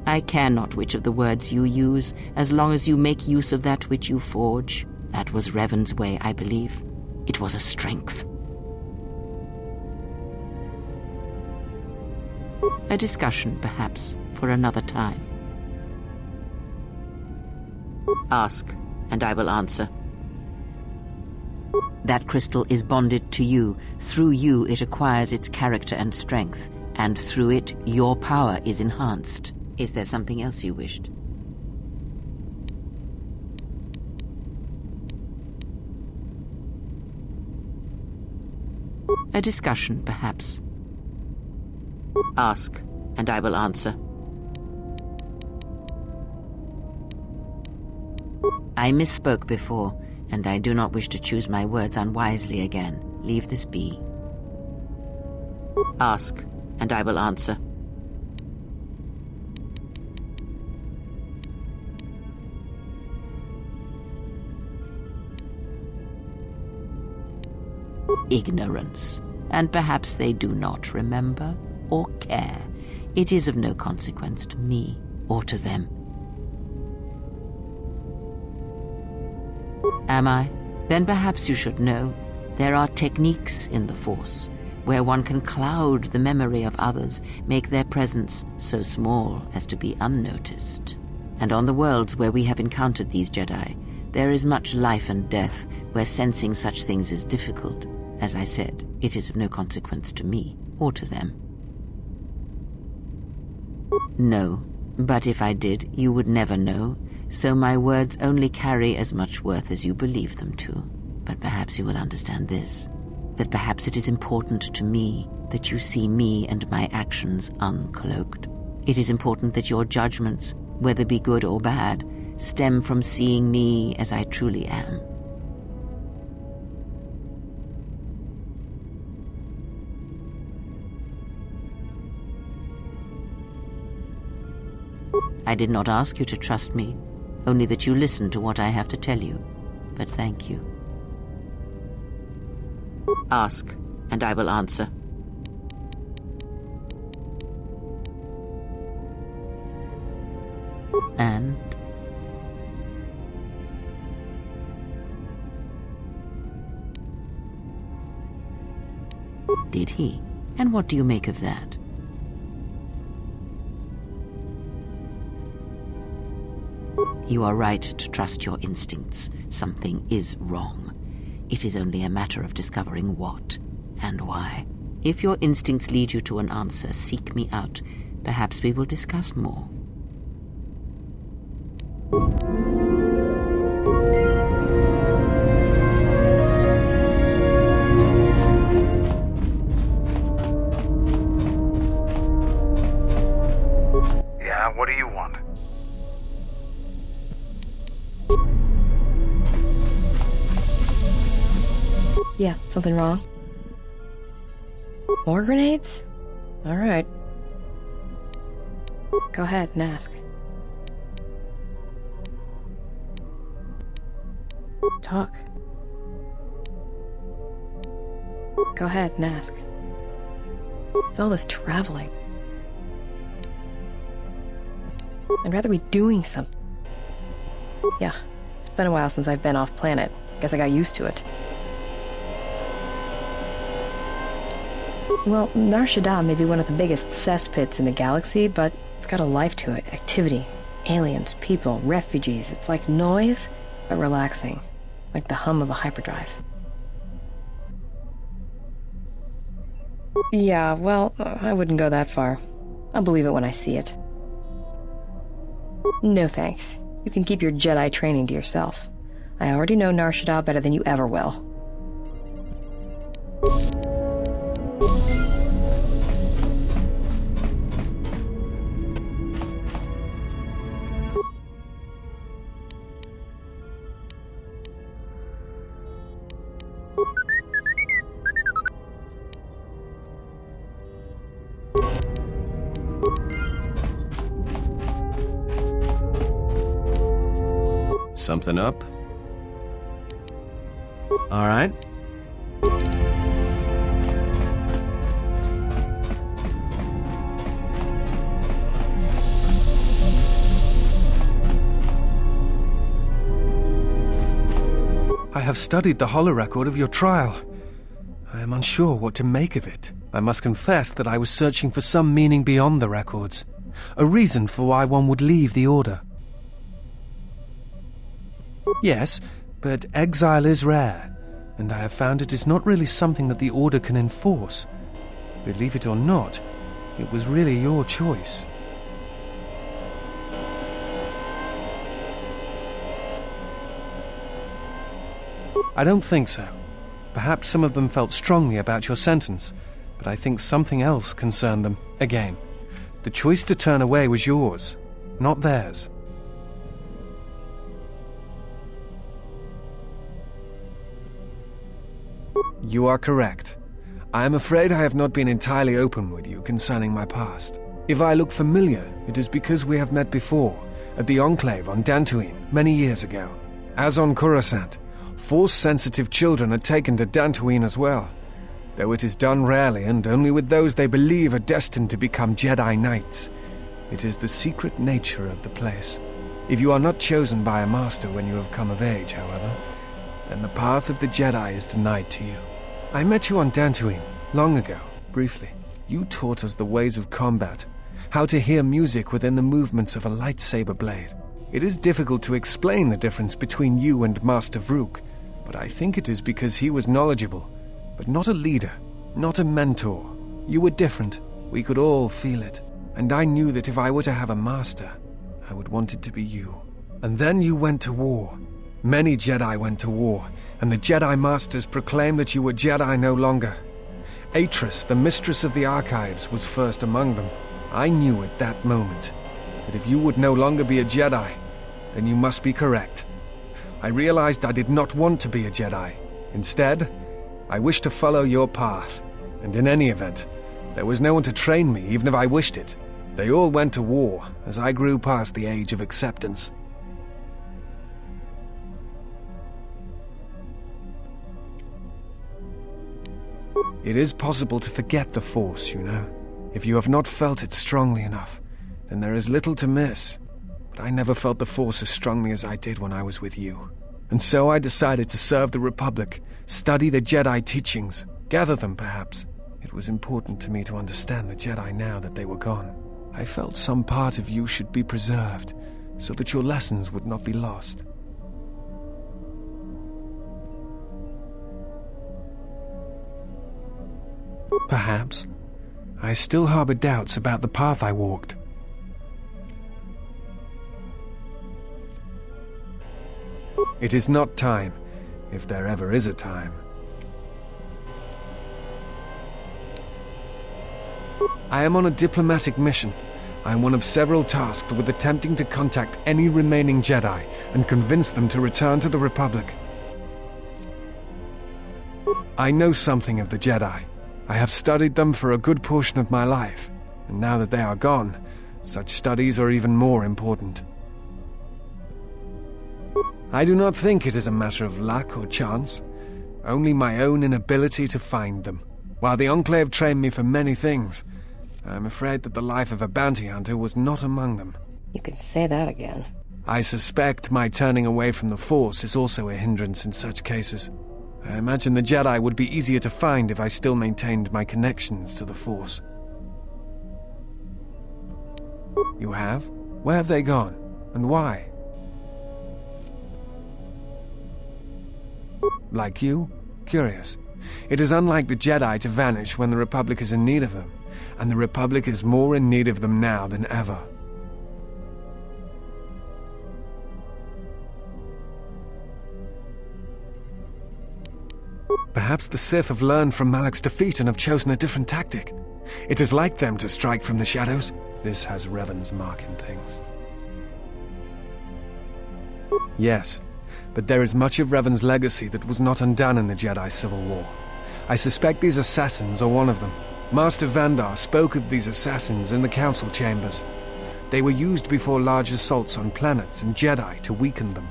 I care not which of the words you use, as long as you make use of that which you forge. That was Revan's way, I believe. It was a strength. A discussion, perhaps, for another time. Ask, and I will answer. That crystal is bonded to you. Through you it acquires its character and strength, and through it your power is enhanced. Is there something else you wished? A discussion, perhaps. Ask, and I will answer. I misspoke before, and I do not wish to choose my words unwisely again. Leave this be. Ask, and I will answer. Ignorance, and perhaps they do not remember or care. It is of no consequence to me or to them. Am I? Then perhaps you should know there are techniques in the Force where one can cloud the memory of others, make their presence so small as to be unnoticed. And on the worlds where we have encountered these Jedi, there is much life and death where sensing such things is difficult. As I said, it is of no consequence to me or to them. No, but if I did, you would never know, so my words only carry as much worth as you believe them to. But perhaps you will understand this, that perhaps it is important to me that you see me and my actions uncloaked. It is important that your judgments, whether be good or bad, stem from seeing me as I truly am. I did not ask you to trust me, only that you listen to what I have to tell you. But thank you. Ask, and I will answer. And? Did he? And what do you make of that? You are right to trust your instincts. Something is wrong. It is only a matter of discovering what and why. If your instincts lead you to an answer, seek me out. Perhaps we will discuss more. Yeah, what do you want? Yeah, something wrong? More grenades? Alright. Go ahead and ask. Talk. Go ahead and ask. It's all this traveling. I'd rather be doing something. Yeah, it's been a while since I've been off planet. Guess I got used to it. Well, Nar Shaddaa may be one of the biggest cesspits in the galaxy, but it's got a life to it. Activity. Aliens, people, refugees. It's like noise, but relaxing. Like the hum of a hyperdrive. Yeah, well, I wouldn't go that far. I'll believe it when I see it. No thanks. You can keep your Jedi training to yourself. I already know Nar Shaddaa better than you ever will. Something up? All right. I have studied the holorecord of your trial. I am unsure what to make of it. I must confess that I was searching for some meaning beyond the records, a reason for why one would leave the Order. Yes, but exile is rare, and I have found it is not really something that the Order can enforce. Believe it or not, it was really your choice. I don't think so. Perhaps some of them felt strongly about your sentence, but I think something else concerned them. Again, the choice to turn away was yours, not theirs. You are correct. I am afraid I have not been entirely open with you concerning my past. If I look familiar, it is because we have met before, at the Enclave on Dantooine, many years ago. As on Coruscant, Force-sensitive children are taken to Dantooine as well, though it is done rarely and only with those they believe are destined to become Jedi Knights. It is the secret nature of the place. If you are not chosen by a master when you have come of age, however, then the path of the Jedi is denied to you. I met you on Dantooine, long ago, briefly. You taught us the ways of combat, how to hear music within the movements of a lightsaber blade. It is difficult to explain the difference between you and Master Vrook, but I think it is because he was knowledgeable, but not a leader, not a mentor. You were different. We could all feel it. And I knew that if I were to have a master, I would want it to be you. And then you went to war. Many Jedi went to war, and the Jedi Masters proclaimed that you were Jedi no longer. Atris, the mistress of the Archives, was first among them. I knew at that moment that if you would no longer be a Jedi, then you must be correct. I realized I did not want to be a Jedi. Instead, I wished to follow your path, and in any event, there was no one to train me even if I wished it. They all went to war as I grew past the age of acceptance. It is possible to forget the Force, you know. If you have not felt it strongly enough, then there is little to miss. But I never felt the Force as strongly as I did when I was with you. And so I decided to serve the Republic, study the Jedi teachings, gather them perhaps. It was important to me to understand the Jedi now that they were gone. I felt some part of you should be preserved, so that your lessons would not be lost. Perhaps. I still harbor doubts about the path I walked. It is not time, if there ever is a time. I am on a diplomatic mission. I am one of several tasked with attempting to contact any remaining Jedi and convince them to return to the Republic. I know something of the Jedi. I have studied them for a good portion of my life, and now that they are gone, such studies are even more important. I do not think it is a matter of luck or chance, only my own inability to find them. While the Enclave trained me for many things, I am afraid that the life of a bounty hunter was not among them. You can say that again. I suspect my turning away from the Force is also a hindrance in such cases. I imagine the Jedi would be easier to find if I still maintained my connections to the Force. You have? Where have they gone? And why? Like you? Curious. It is unlike the Jedi to vanish when the Republic is in need of them, and the Republic is more in need of them now than ever. Perhaps the Sith have learned from Malak's defeat and have chosen a different tactic. It is like them to strike from the shadows. This has Revan's mark in things. Yes, but there is much of Revan's legacy that was not undone in the Jedi Civil War. I suspect these assassins are one of them. Master Vandar spoke of these assassins in the council chambers. They were used before large assaults on planets and Jedi to weaken them.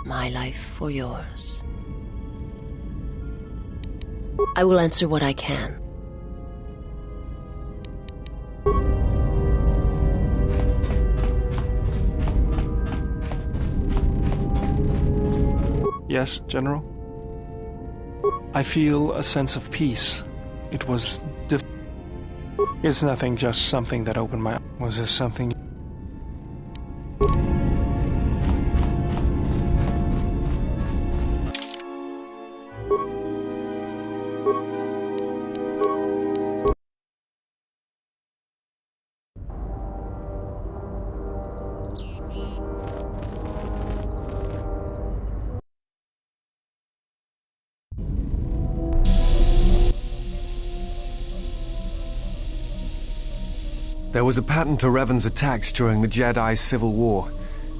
My life for yours. I will answer what I can. Yes, General? I feel a sense of peace. It was It's nothing, just something that opened my eyes. Was this something? There was a pattern to Revan's attacks during the Jedi Civil War.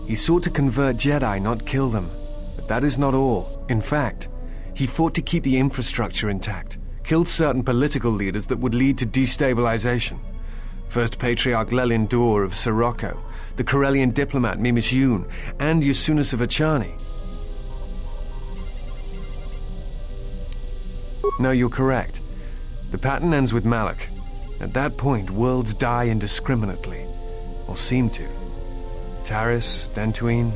He sought to convert Jedi, not kill them. But that is not all. In fact, he fought to keep the infrastructure intact, killed certain political leaders that would lead to destabilization. First Patriarch Lelin Dur of Sirocco, the Corellian diplomat Mimis Yun, and Yusunis of Achani. No, you're correct. The pattern ends with Malak. At that point, worlds die indiscriminately, or seem to. Taris, Dantooine,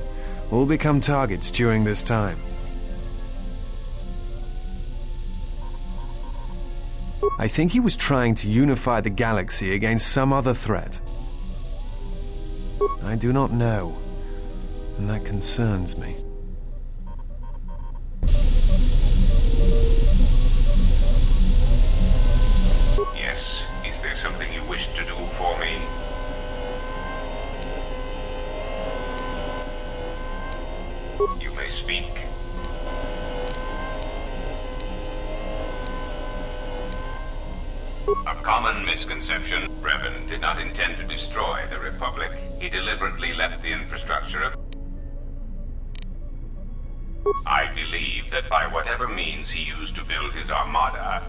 all become targets during this time. I think he was trying to unify the galaxy against some other threat. I do not know, and that concerns me. Yes, is there something you wish to do for me? You may speak. A common misconception. Revan did not intend to destroy the Republic. He deliberately left the infrastructure of... I believe that by whatever means he used to build his armada,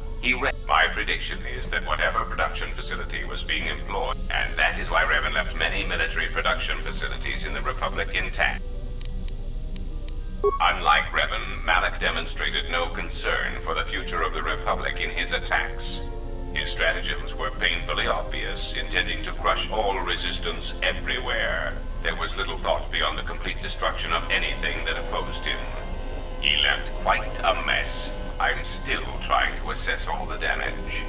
my prediction is that whatever production facility was being employed, and that is why Revan left many military production facilities in the Republic intact. Unlike Revan, Malak demonstrated no concern for the future of the Republic in his attacks. His stratagems were painfully obvious, intending to crush all resistance everywhere. There was little thought beyond the complete destruction of anything that opposed him. He left quite a mess. I'm still trying to assess all the damage.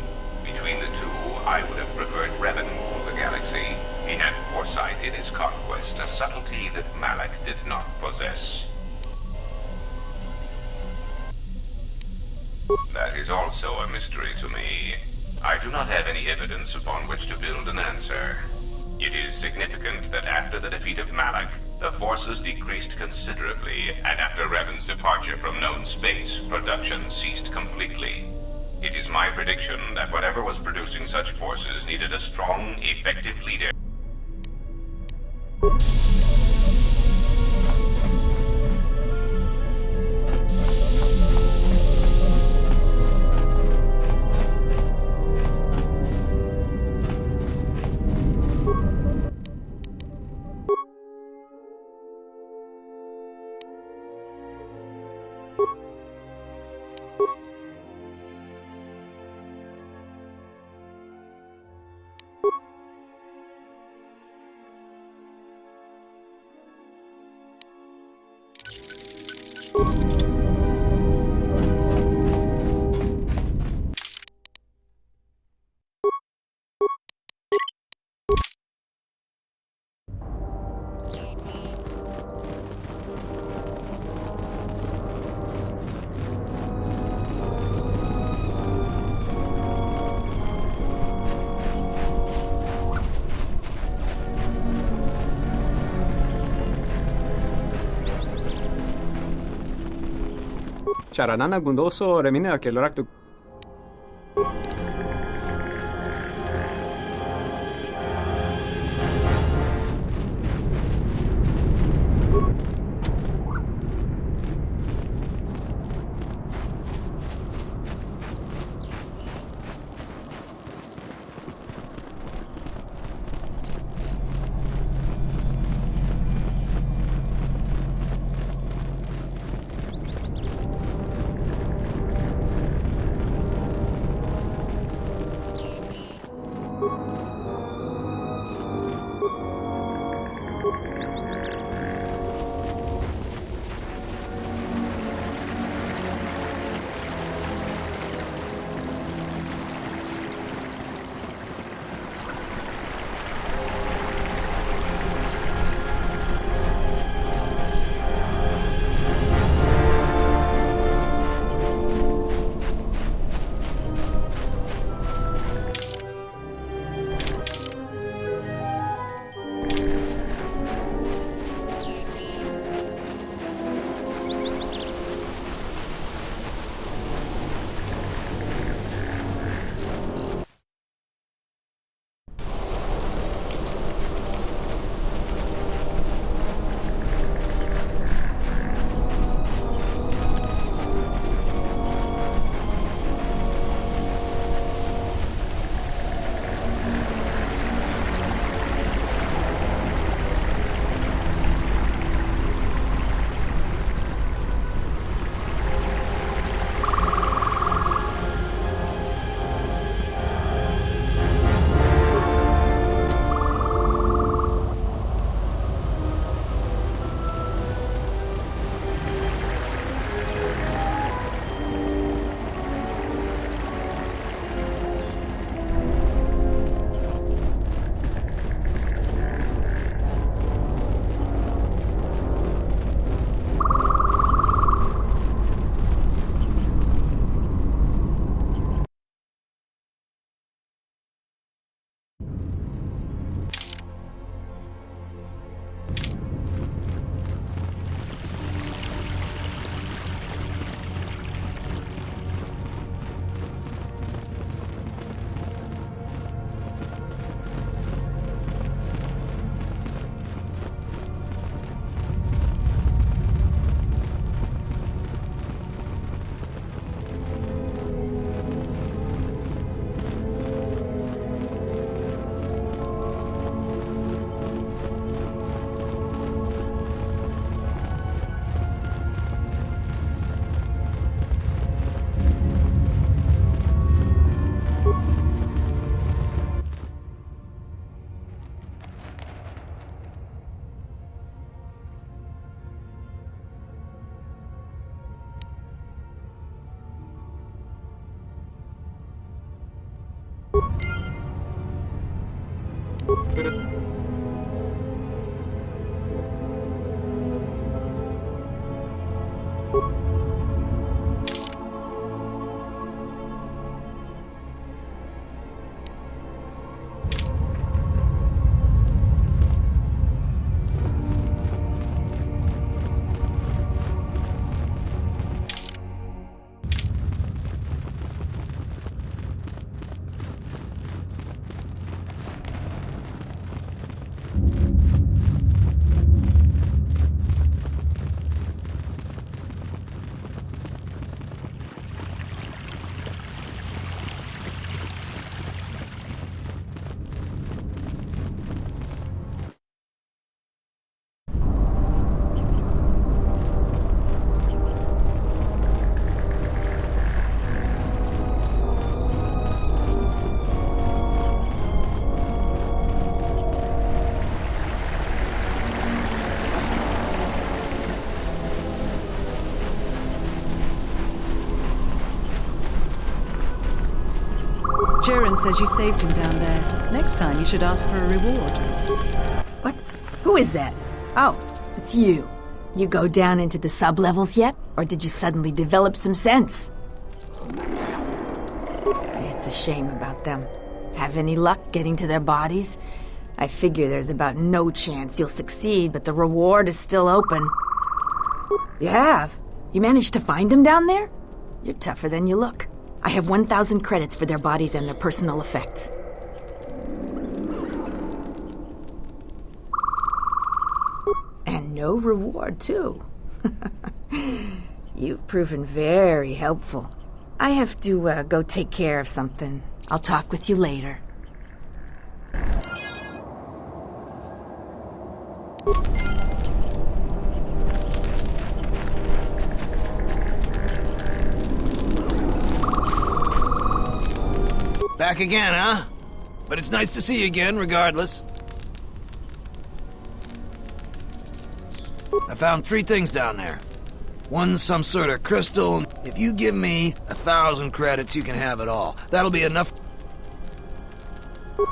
Between the two, I would have preferred Revan rule the galaxy. He had foresight in his conquest, a subtlety that Malak did not possess. That is also a mystery to me. I do not have any evidence upon which to build an answer. It is significant that after the defeat of Malak, the forces decreased considerably, and after Revan's departure from known space, production ceased completely. It is my prediction that whatever was producing such forces needed a strong, effective leader. Charanana Gundoso Remine Akeloraktu. Jiren says you saved him down there. Next time you should ask for a reward. What? Who is that? Oh, it's you. You go down into the sub-levels yet? Or did you suddenly develop some sense? It's a shame about them. Have any luck getting to their bodies? I figure there's about no chance you'll succeed, but the reward is still open. You have? You managed to find them down there? You're tougher than you look. I have 1,000 credits for their bodies and their personal effects. And no reward, too. You've proven very helpful. I have to go take care of something. I'll talk with you later. Back again, huh? But it's nice to see you again, regardless. I found 3 things down there. One's some sort of crystal. If you give me 1,000 credits, you can have it all. That'll be enough.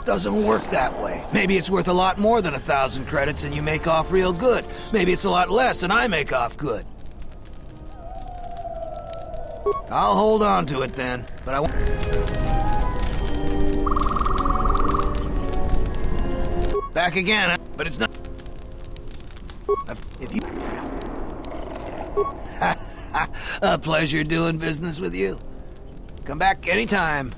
Doesn't work that way. Maybe it's worth a lot more than 1,000 credits and you make off real good. Maybe it's a lot less and I make off good. I'll hold on to it then, but I won't. Back again, huh? But it's not. If you. A pleasure doing business with you. Come back anytime.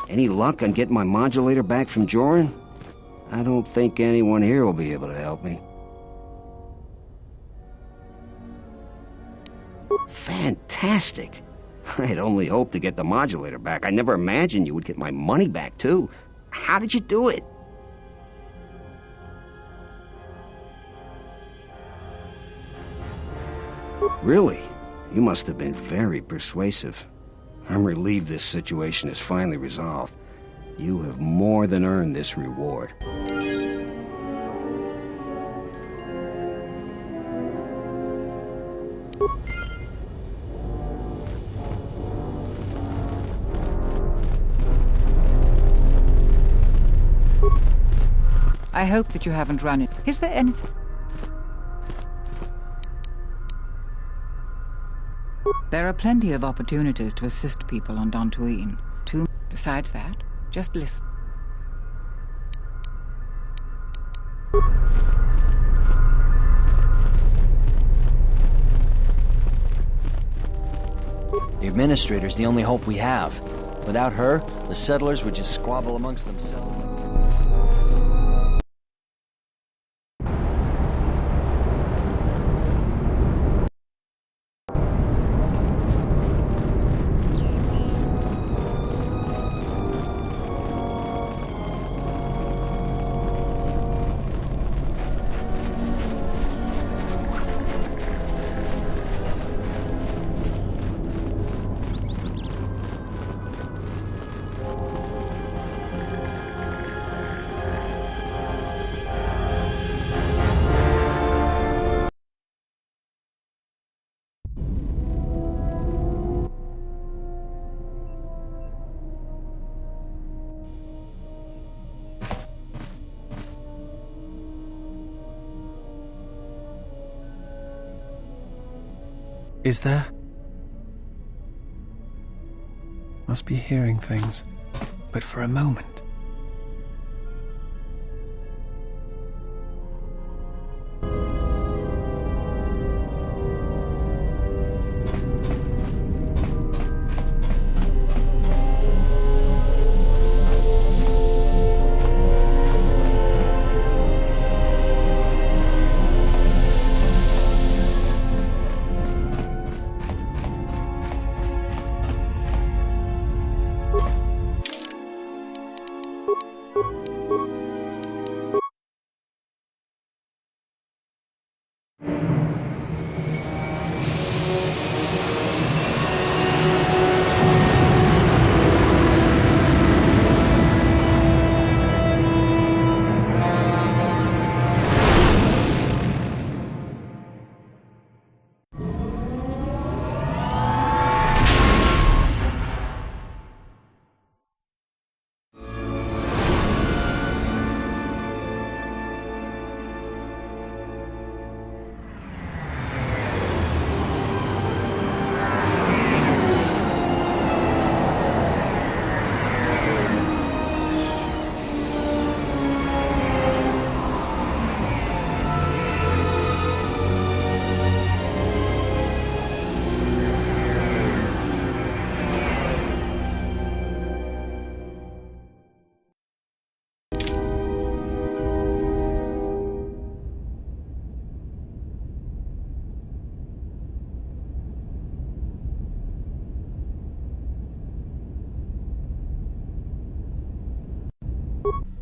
Any luck on getting my modulator back from Joran? I don't think anyone here will be able to help me. Fantastic! I'd only hoped to get the modulator back. I never imagined you would get my money back, too. How did you do it? Really? You must have been very persuasive. I'm relieved this situation is finally resolved. You have more than earned this reward. I hope that you haven't run it. Is there anything? There are plenty of opportunities to assist people on Dantooine. Besides that, just listen. The Administrator's the only hope we have. Without her, the settlers would just squabble amongst themselves. Is there? Must be hearing things. But for a moment.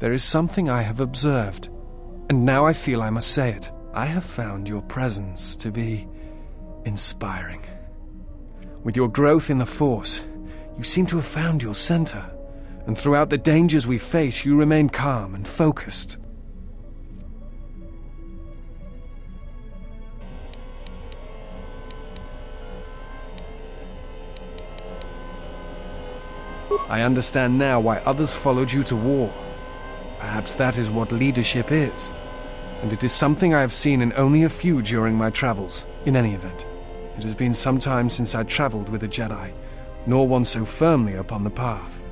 There is something I have observed, and now I feel I must say it. I have found your presence to be inspiring. With your growth in the Force, you seem to have found your center, and throughout the dangers we face, you remain calm and focused. I understand now why others followed you to war. Perhaps that is what leadership is, and it is something I have seen in only a few during my travels. In any event, it has been some time since I traveled with a Jedi, nor one so firmly upon the path.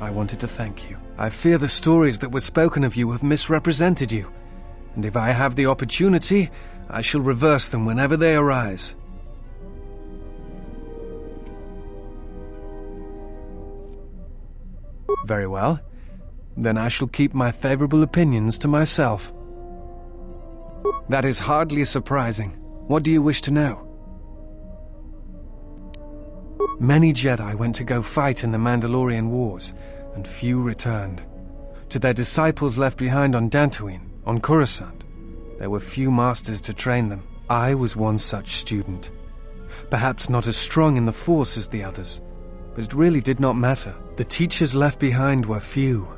I wanted to thank you. I fear the stories that were spoken of you have misrepresented you, and if I have the opportunity, I shall reverse them whenever they arise. Very well. Then I shall keep my favorable opinions to myself. That is hardly surprising. What do you wish to know? Many Jedi went to go fight in the Mandalorian Wars, and few returned. To their disciples left behind on Dantooine, on Coruscant, there were few masters to train them. I was one such student. Perhaps not as strong in the Force as the others, but it really did not matter. The teachers left behind were few.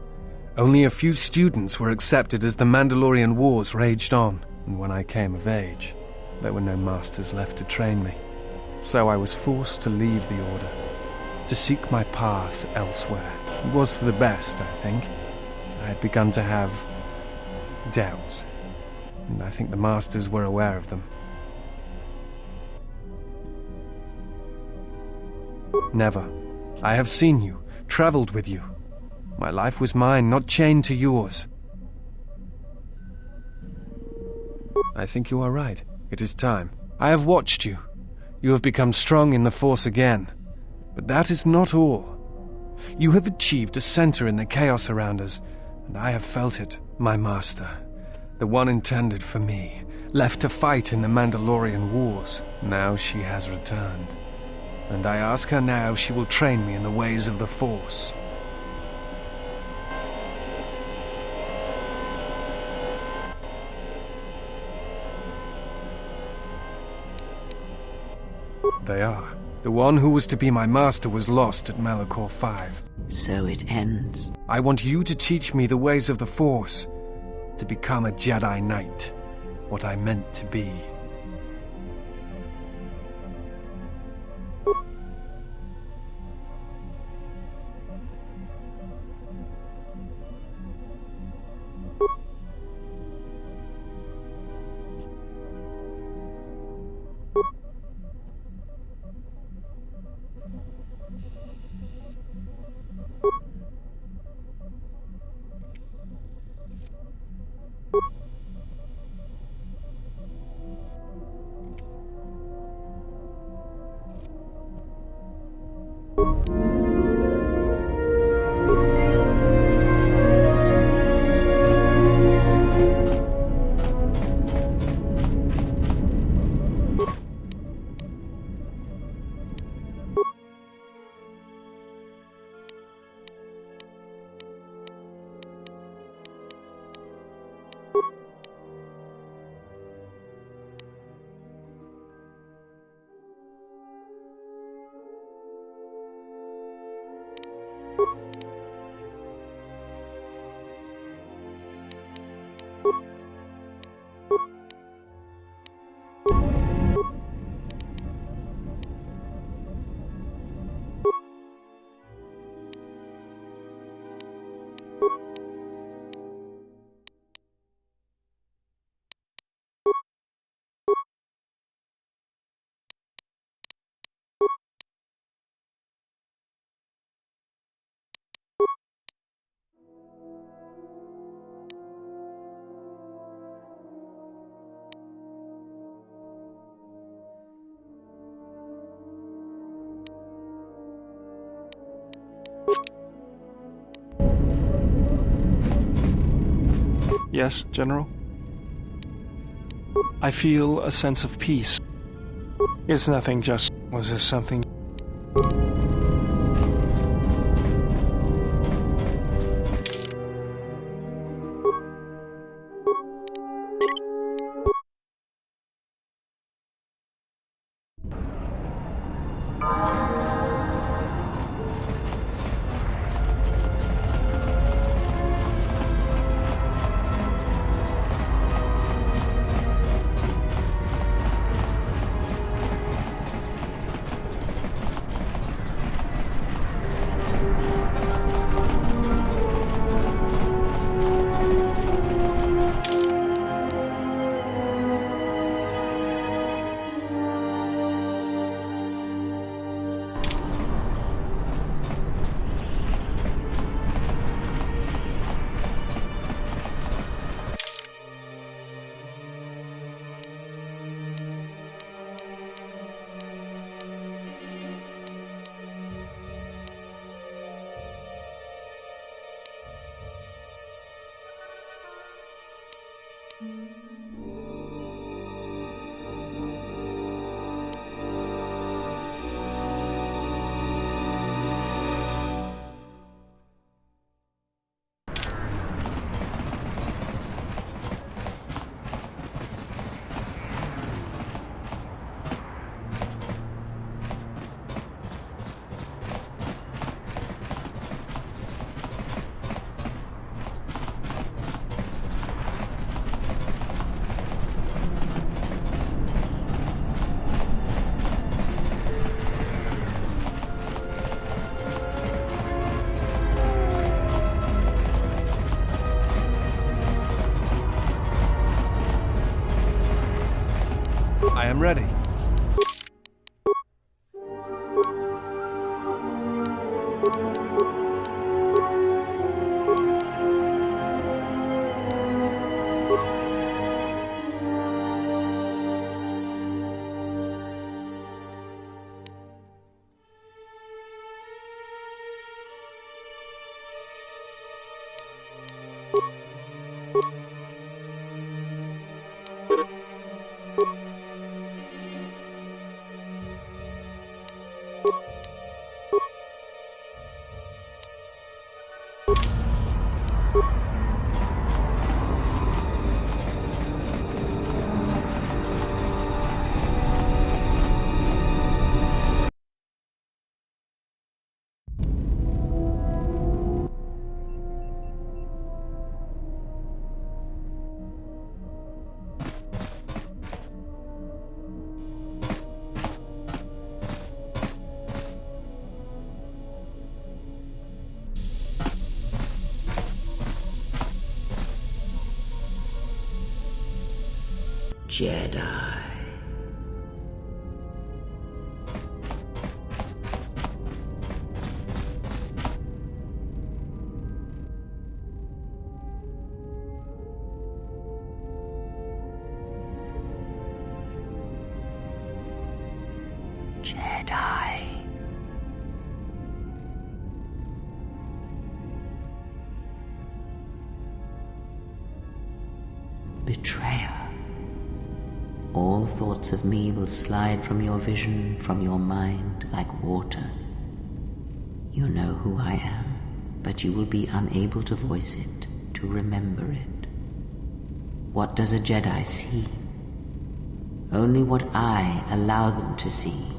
Only a few students were accepted as the Mandalorian Wars raged on, and when I came of age, there were no masters left to train me. So I was forced to leave the Order, to seek my path elsewhere. It was for the best, I think. I had begun to have doubts, and I think the masters were aware of them. Never. I have seen you, traveled with you. My life was mine, not chained to yours. I think you are right. It is time. I have watched you. You have become strong in the Force again. But that is not all. You have achieved a center in the chaos around us, and I have felt it. My master, the one intended for me, left to fight in the Mandalorian Wars. Now she has returned, and I ask her now if she will train me in the ways of the Force. They are. The one who was to be my master was lost at Malachor 5. So it ends. I want you to teach me the ways of the Force, to become a Jedi Knight, what I meant to be. Yes, General? I feel a sense of peace. It's nothing, just... Was there something... Jedi. Jedi. Betrayer. All thoughts of me will slide from your vision, from your mind, like water. You know who I am, but you will be unable to voice it, to remember it. What does a Jedi see? Only what I allow them to see.